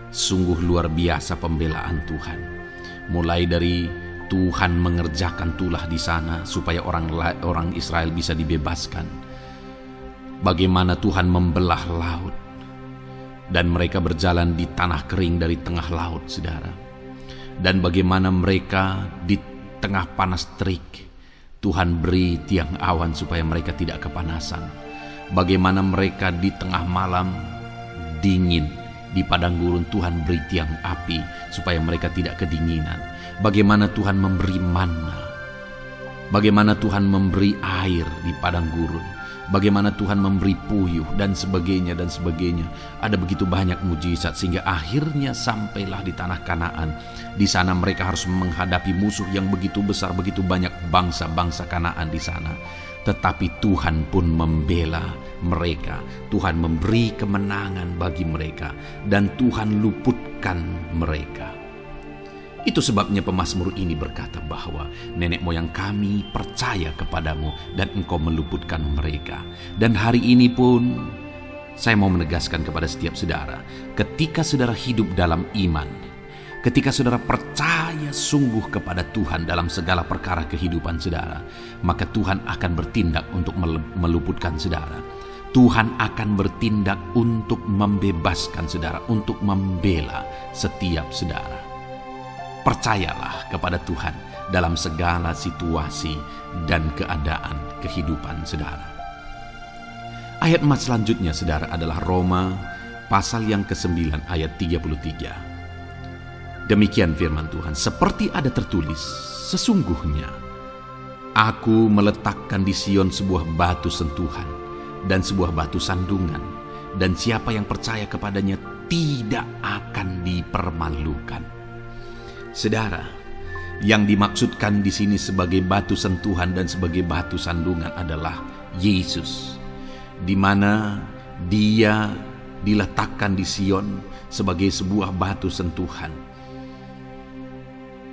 Sungguh luar biasa pembelaan Tuhan. Mulai dari Tuhan mengerjakan tulah di sana supaya orang Israel bisa dibebaskan. Bagaimana Tuhan membelah laut dan mereka berjalan di tanah kering dari tengah laut saudara. Dan bagaimana mereka di tengah panas terik Tuhan beri tiang awan supaya mereka tidak kepanasan. Bagaimana mereka di tengah malam dingin di padang gurun Tuhan beri tiang api supaya mereka tidak kedinginan. Bagaimana Tuhan memberi manna. Bagaimana Tuhan memberi air di padang gurun. Bagaimana Tuhan memberi puyuh dan sebagainya dan sebagainya. Ada begitu banyak mujizat sehingga akhirnya sampailah di tanah Kanaan. Di sana mereka harus menghadapi musuh yang begitu besar, begitu banyak bangsa-bangsa Kanaan di sana. Tetapi Tuhan pun membela mereka. Tuhan memberi kemenangan bagi mereka dan Tuhan luputkan mereka. Itu sebabnya pemazmur ini berkata bahwa nenek moyang kami percaya kepadamu dan Engkau meluputkan mereka. Dan hari ini pun Saya mau menegaskan kepada setiap saudara, ketika saudara hidup dalam iman, ketika saudara percaya sungguh kepada Tuhan dalam segala perkara kehidupan saudara, maka Tuhan akan bertindak untuk meluputkan saudara. Tuhan akan bertindak untuk membebaskan saudara, untuk membela setiap saudara. Percayalah kepada Tuhan dalam segala situasi dan keadaan kehidupan saudara. Ayat emas selanjutnya saudara adalah Roma pasal yang ke-9 ayat 33. Demikian firman Tuhan, seperti ada tertulis, sesungguhnya aku meletakkan di Sion sebuah batu sentuhan dan sebuah batu sandungan, dan siapa yang percaya kepadanya tidak akan dipermalukan. Saudara, yang dimaksudkan di sini sebagai batu sentuhan dan sebagai batu sandungan adalah Yesus, di mana Dia diletakkan di Sion sebagai sebuah batu sentuhan.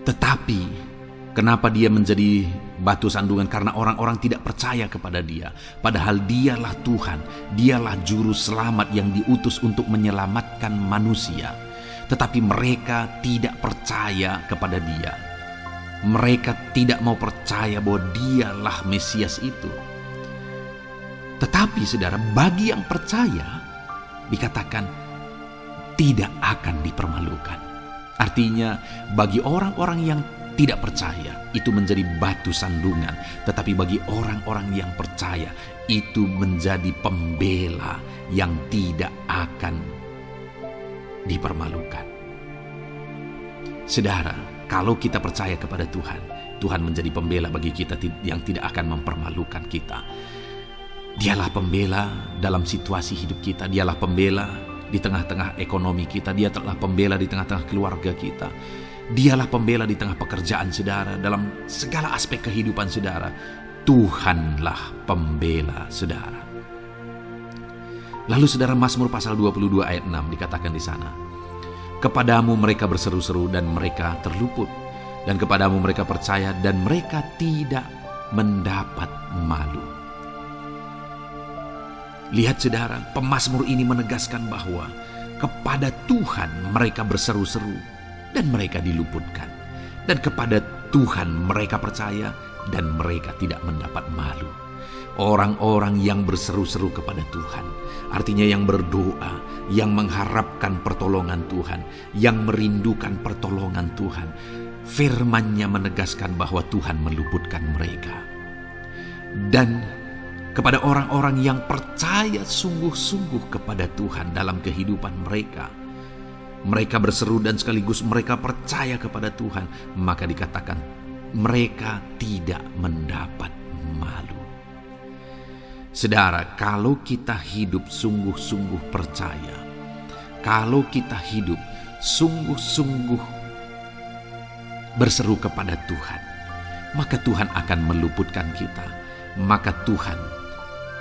Tetapi kenapa Dia menjadi batu sandungan? Karena orang-orang tidak percaya kepada Dia. Padahal Dialah Tuhan, Dialah juru selamat yang diutus untuk menyelamatkan manusia. Tetapi mereka tidak percaya kepada Dia. Mereka tidak mau percaya bahwa Dialah Mesias itu. Tetapi saudara, bagi yang percaya dikatakan tidak akan dipermalukan. Artinya bagi orang-orang yang tidak percaya itu menjadi batu sandungan, tetapi bagi orang-orang yang percaya itu menjadi pembela yang tidak akan dipermalukan. Saudara, kalau kita percaya kepada Tuhan, Tuhan menjadi pembela bagi kita yang tidak akan mempermalukan kita. Dialah pembela dalam situasi hidup kita. Dialah pembela di tengah-tengah ekonomi kita. Dia telah pembela di tengah-tengah keluarga kita. Dialah pembela di tengah pekerjaan saudara. Dalam segala aspek kehidupan saudara, Tuhanlah pembela saudara. Lalu saudara, Mazmur pasal 22 ayat 6 dikatakan di sana, kepadamu mereka berseru-seru dan mereka terluput, dan kepadamu mereka percaya dan mereka tidak mendapat malu. Lihat saudara, pemazmur ini menegaskan bahwa kepada Tuhan mereka berseru-seru dan mereka diluputkan. Dan kepada Tuhan mereka percaya dan mereka tidak mendapat malu. Orang-orang yang berseru-seru kepada Tuhan, artinya yang berdoa, yang mengharapkan pertolongan Tuhan, yang merindukan pertolongan Tuhan, firman-Nya menegaskan bahwa Tuhan meluputkan mereka. Dan kepada orang-orang yang percaya sungguh-sungguh kepada Tuhan dalam kehidupan mereka, mereka berseru dan sekaligus mereka percaya kepada Tuhan, maka dikatakan mereka tidak mendapat malu. Saudara, kalau kita hidup sungguh-sungguh percaya, kalau kita hidup sungguh-sungguh berseru kepada Tuhan, maka Tuhan akan meluputkan kita. Maka Tuhan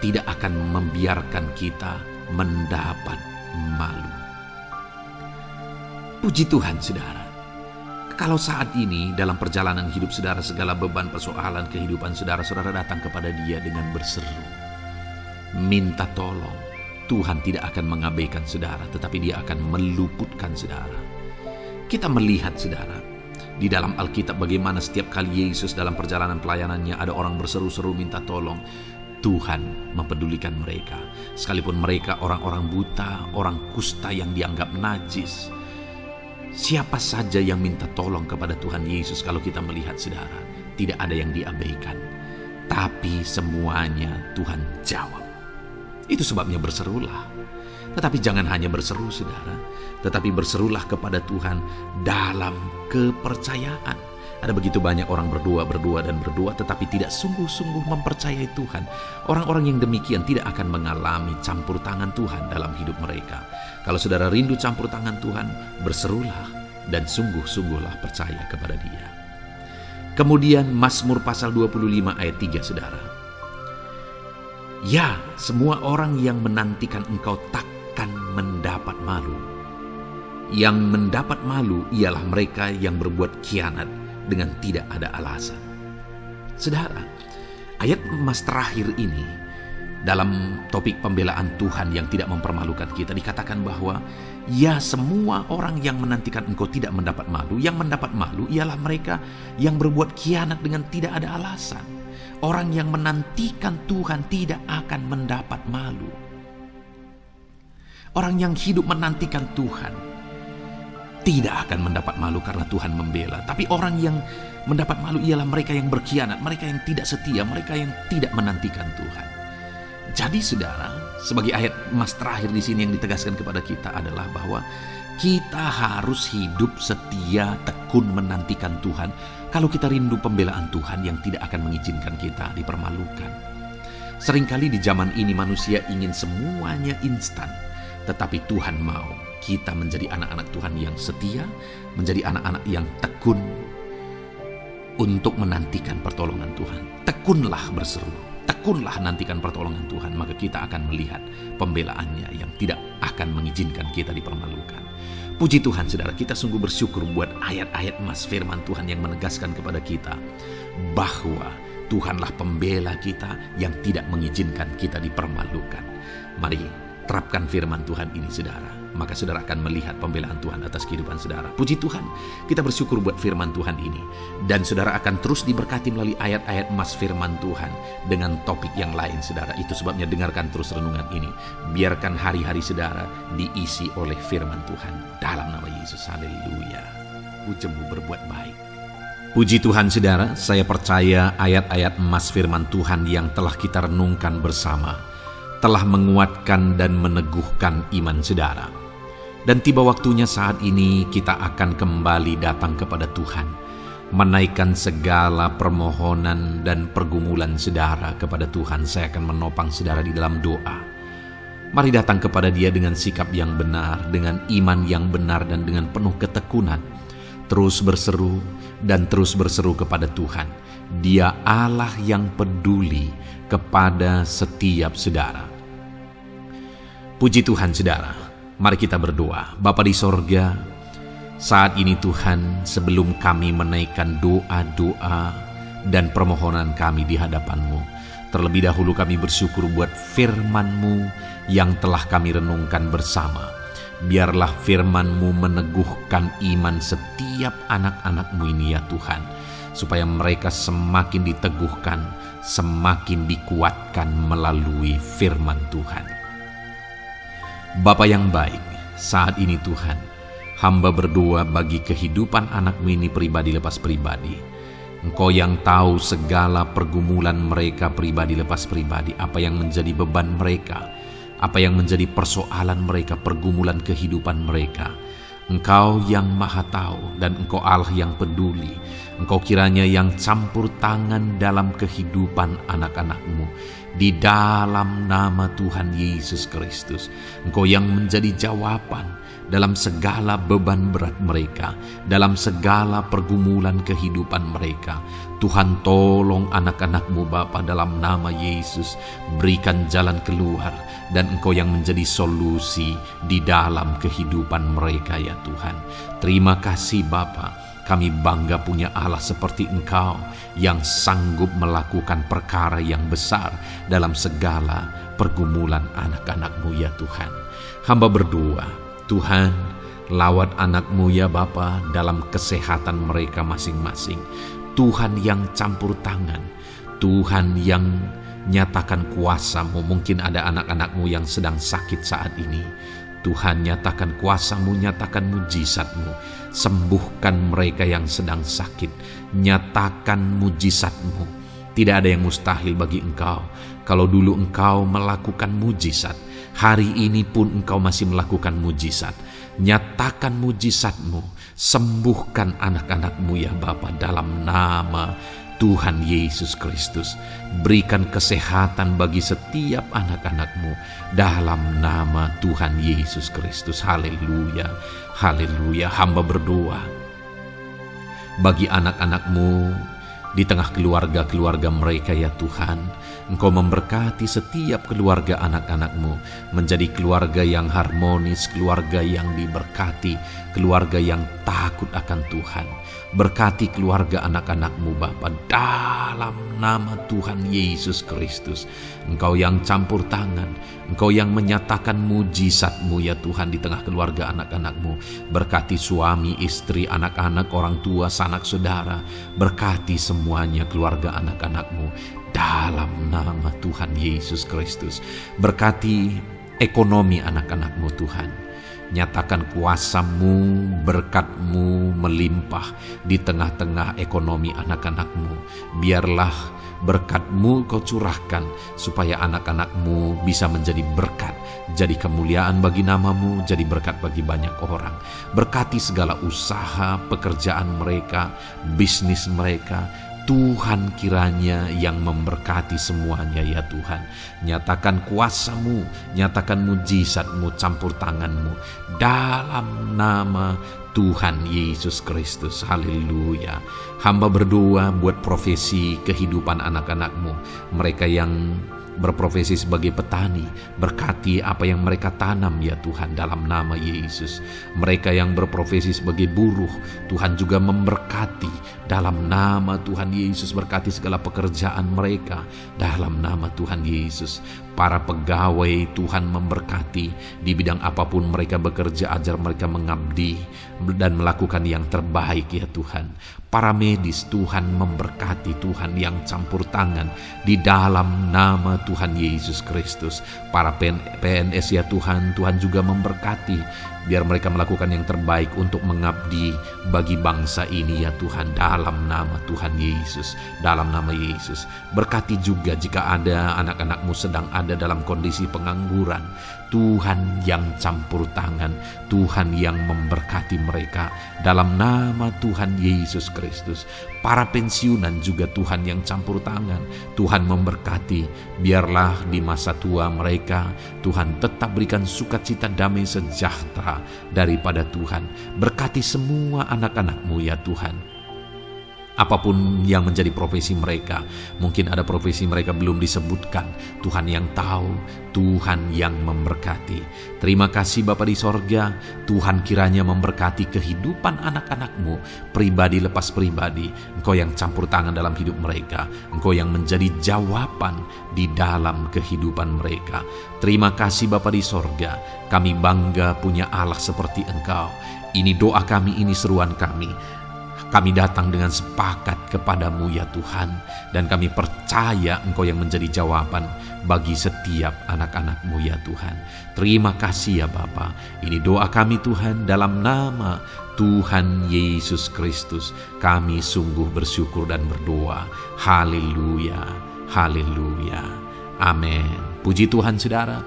tidak akan membiarkan kita mendapat malu. Puji Tuhan saudara. Kalau saat ini dalam perjalanan hidup saudara, segala beban persoalan kehidupan saudara, saudara datang kepada Dia dengan berseru, minta tolong, Tuhan tidak akan mengabaikan saudara, tetapi Dia akan meluputkan saudara. Kita melihat saudara, di dalam Alkitab bagaimana setiap kali Yesus dalam perjalanan pelayanannya ada orang berseru-seru minta tolong, Tuhan mempedulikan mereka. Sekalipun mereka orang-orang buta, orang kusta yang dianggap najis. Siapa saja yang minta tolong kepada Tuhan Yesus, kalau kita melihat saudara, tidak ada yang diabaikan. Tapi semuanya Tuhan jawab. Itu sebabnya berserulah. Tetapi jangan hanya berseru saudara, tetapi berserulah kepada Tuhan dalam kepercayaan. Ada begitu banyak orang berdoa tetapi tidak sungguh-sungguh mempercayai Tuhan. Orang-orang yang demikian tidak akan mengalami campur tangan Tuhan dalam hidup mereka. Kalau saudara rindu campur tangan Tuhan, berserulah dan sungguh-sungguhlah percaya kepada Dia. Kemudian Mazmur pasal 25 ayat 3 saudara. Ya, semua orang yang menantikan Engkau takkan mendapat malu. Yang mendapat malu ialah mereka yang berbuat khianat dengan tidak ada alasan. Saudara, ayat emas terakhir ini dalam topik pembelaan Tuhan yang tidak mempermalukan kita, dikatakan bahwa ya, semua orang yang menantikan engkau tidak mendapat malu. Yang mendapat malu ialah mereka yang berbuat khianat dengan tidak ada alasan. Orang yang menantikan Tuhan tidak akan mendapat malu. Orang yang hidup menantikan Tuhan tidak akan mendapat malu karena Tuhan membela. Tapi orang yang mendapat malu ialah mereka yang berkhianat, mereka yang tidak setia, mereka yang tidak menantikan Tuhan. Jadi saudara, sebagai ayat emas terakhir di sini yang ditegaskan kepada kita adalah bahwa kita harus hidup setia, tekun menantikan Tuhan. Kalau kita rindu pembelaan Tuhan yang tidak akan mengizinkan kita dipermalukan. Seringkali di zaman ini manusia ingin semuanya instan, tetapi Tuhan mau kita menjadi anak-anak Tuhan yang setia, menjadi anak-anak yang tekun untuk menantikan pertolongan Tuhan. Tekunlah berseru, tekunlah nantikan pertolongan Tuhan, maka kita akan melihat pembelaannya yang tidak akan mengizinkan kita dipermalukan. Puji Tuhan saudara, kita sungguh bersyukur buat ayat-ayat emas firman Tuhan yang menegaskan kepada kita bahwa Tuhanlah pembela kita yang tidak mengizinkan kita dipermalukan. Mari terapkan firman Tuhan ini saudara, maka saudara akan melihat pembelaan Tuhan atas kehidupan saudara. Puji Tuhan, kita bersyukur buat firman Tuhan ini. Dan saudara akan terus diberkati melalui ayat-ayat emas firman Tuhan dengan topik yang lain saudara. Itu sebabnya dengarkan terus renungan ini. Biarkan hari-hari saudara diisi oleh firman Tuhan. Dalam nama Yesus, haleluya. Ujungmu berbuat baik. Puji Tuhan saudara, saya percaya ayat-ayat emas firman Tuhan yang telah kita renungkan bersama telah menguatkan dan meneguhkan iman saudara. Dan tiba waktunya saat ini kita akan kembali datang kepada Tuhan, menaikkan segala permohonan dan pergumulan saudara kepada Tuhan. Saya akan menopang saudara di dalam doa. Mari datang kepada Dia dengan sikap yang benar, dengan iman yang benar, dan dengan penuh ketekunan. Terus berseru dan terus berseru kepada Tuhan. Dia Allah yang peduli kepada setiap saudara. Puji Tuhan saudara, mari kita berdoa. Bapa di sorga, saat ini Tuhan, sebelum kami menaikkan doa-doa dan permohonan kami di hadapan-Mu, terlebih dahulu kami bersyukur buat firman-Mu yang telah kami renungkan bersama. Biarlah firman-Mu meneguhkan iman setiap anak-anak-Mu ini ya Tuhan, supaya mereka semakin diteguhkan, semakin dikuatkan melalui firman Tuhan. Bapa yang baik, saat ini Tuhan, hamba berdoa bagi kehidupan anak-Mu ini pribadi lepas pribadi. Engkau yang tahu segala pergumulan mereka pribadi lepas pribadi, apa yang menjadi beban mereka, apa yang menjadi persoalan mereka, pergumulan kehidupan mereka. Engkau yang maha tahu dan Engkau Allah yang peduli. Engkau kiranya yang campur tangan dalam kehidupan anak-anak-Mu. Di dalam nama Tuhan Yesus Kristus, Engkau yang menjadi jawaban dalam segala beban berat mereka, dalam segala pergumulan kehidupan mereka. Tuhan tolong anak-anak-Mu Bapa dalam nama Yesus. Berikan jalan keluar dan Engkau yang menjadi solusi di dalam kehidupan mereka ya Tuhan. Terima kasih Bapa. Kami bangga punya Allah seperti Engkau yang sanggup melakukan perkara yang besar dalam segala pergumulan anak-anak-Mu ya Tuhan. Hamba berdoa, Tuhan, lawat anak-Mu ya Bapa dalam kesehatan mereka masing-masing. Tuhan yang campur tangan, Tuhan yang nyatakan kuasa-Mu. Mungkin ada anak-anak-Mu yang sedang sakit saat ini. Tuhan, nyatakan kuasa-Mu, nyatakan mujizat-Mu. Sembuhkan mereka yang sedang sakit. Nyatakan mujizat-Mu. Tidak ada yang mustahil bagi Engkau. Kalau dulu Engkau melakukan mujizat, hari ini pun Engkau masih melakukan mujizat. Nyatakan mujizat-Mu. Sembuhkan anak-anak-Mu ya Bapa dalam nama Tuhan Yesus Kristus. Berikan kesehatan bagi setiap anak-anak-Mu dalam nama Tuhan Yesus Kristus. Haleluya, haleluya. Hamba berdoa bagi anak-anak-Mu di tengah keluarga-keluarga mereka ya Tuhan. Engkau memberkati setiap keluarga anak-anak-Mu menjadi keluarga yang harmonis, keluarga yang diberkati, keluarga yang takut akan Tuhan. Berkati keluarga anak-anak-Mu Bapa, dalam nama Tuhan Yesus Kristus. Engkau yang campur tangan, Engkau yang menyatakan mujizat-Mu ya Tuhan di tengah keluarga anak-anak-Mu. Berkati suami, istri, anak-anak, orang tua, sanak saudara. Berkati semuanya keluarga anak-anak-Mu dalam nama Tuhan Yesus Kristus. Berkati ekonomi anak-anak-Mu Tuhan. Nyatakan kuasa-Mu, berkat-Mu melimpah di tengah-tengah ekonomi anak-anak-Mu. Biarlah berkat-Mu Kau curahkan supaya anak-anak-Mu bisa menjadi berkat, jadi kemuliaan bagi nama-Mu, jadi berkat bagi banyak orang. Berkati segala usaha, pekerjaan mereka, bisnis mereka. Tuhan kiranya yang memberkati semuanya ya Tuhan. Nyatakan kuasa-Mu, nyatakan mujizat-Mu, campur tangan-Mu dalam nama Tuhan Yesus Kristus. Haleluya. Hamba berdoa buat profesi kehidupan anak-anak-Mu, mereka yang berprofesi sebagai petani, berkati apa yang mereka tanam ya Tuhan dalam nama Yesus. Mereka yang berprofesi sebagai buruh, Tuhan juga memberkati dalam nama Tuhan Yesus. Berkati segala pekerjaan mereka dalam nama Tuhan Yesus. Para pegawai Tuhan memberkati di bidang apapun mereka bekerja, ajar mereka mengabdi dan melakukan yang terbaik ya Tuhan. Para medis Tuhan memberkati, Tuhan yang campur tangan di dalam nama Tuhan Yesus Kristus. Para PNS ya Tuhan, Tuhan juga memberkati biar mereka melakukan yang terbaik untuk mengabdi bagi bangsa ini ya Tuhan dalam nama Tuhan Yesus, dalam nama Yesus. Berkati juga jika ada anak-anak-Mu sedang ada dalam kondisi pengangguran, Tuhan yang campur tangan, Tuhan yang memberkati mereka dalam nama Tuhan Yesus Kristus. Para pensiunan juga Tuhan yang campur tangan, Tuhan memberkati. Biarlah di masa tua mereka Tuhan tetap berikan sukacita, damai, sejahtera daripada Tuhan. Berkati semua anak-anak-Mu ya Tuhan. Apapun yang menjadi profesi mereka, mungkin ada profesi mereka belum disebutkan, Tuhan yang tahu, Tuhan yang memberkati. Terima kasih Bapa di sorga, Tuhan kiranya memberkati kehidupan anak-anak-Mu, pribadi lepas pribadi. Engkau yang campur tangan dalam hidup mereka, Engkau yang menjadi jawaban di dalam kehidupan mereka. Terima kasih Bapa di sorga, kami bangga punya Allah seperti Engkau. Ini doa kami, ini seruan kami. Kami datang dengan sepakat kepadamu ya Tuhan, dan kami percaya Engkau yang menjadi jawaban bagi setiap anak-anak-Mu ya Tuhan. Terima kasih ya Bapa. Ini doa kami Tuhan dalam nama Tuhan Yesus Kristus. Kami sungguh bersyukur dan berdoa. Haleluya, haleluya, amin. Puji Tuhan saudara.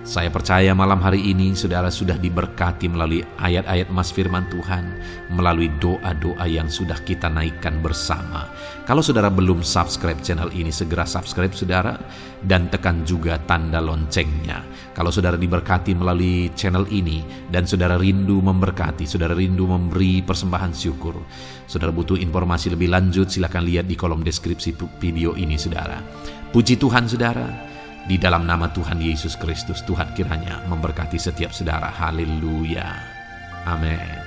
Saya percaya malam hari ini saudara sudah diberkati melalui ayat-ayat mas firman Tuhan, melalui doa-doa yang sudah kita naikkan bersama. Kalau saudara belum subscribe channel ini, segera subscribe saudara, dan tekan juga tanda loncengnya. Kalau saudara diberkati melalui channel ini dan saudara rindu memberkati, saudara rindu memberi persembahan syukur, saudara butuh informasi lebih lanjut, silakan lihat di kolom deskripsi video ini saudara. Puji Tuhan saudara. Di dalam nama Tuhan Yesus Kristus, Tuhan kiranya memberkati setiap saudara. Haleluya. Amin.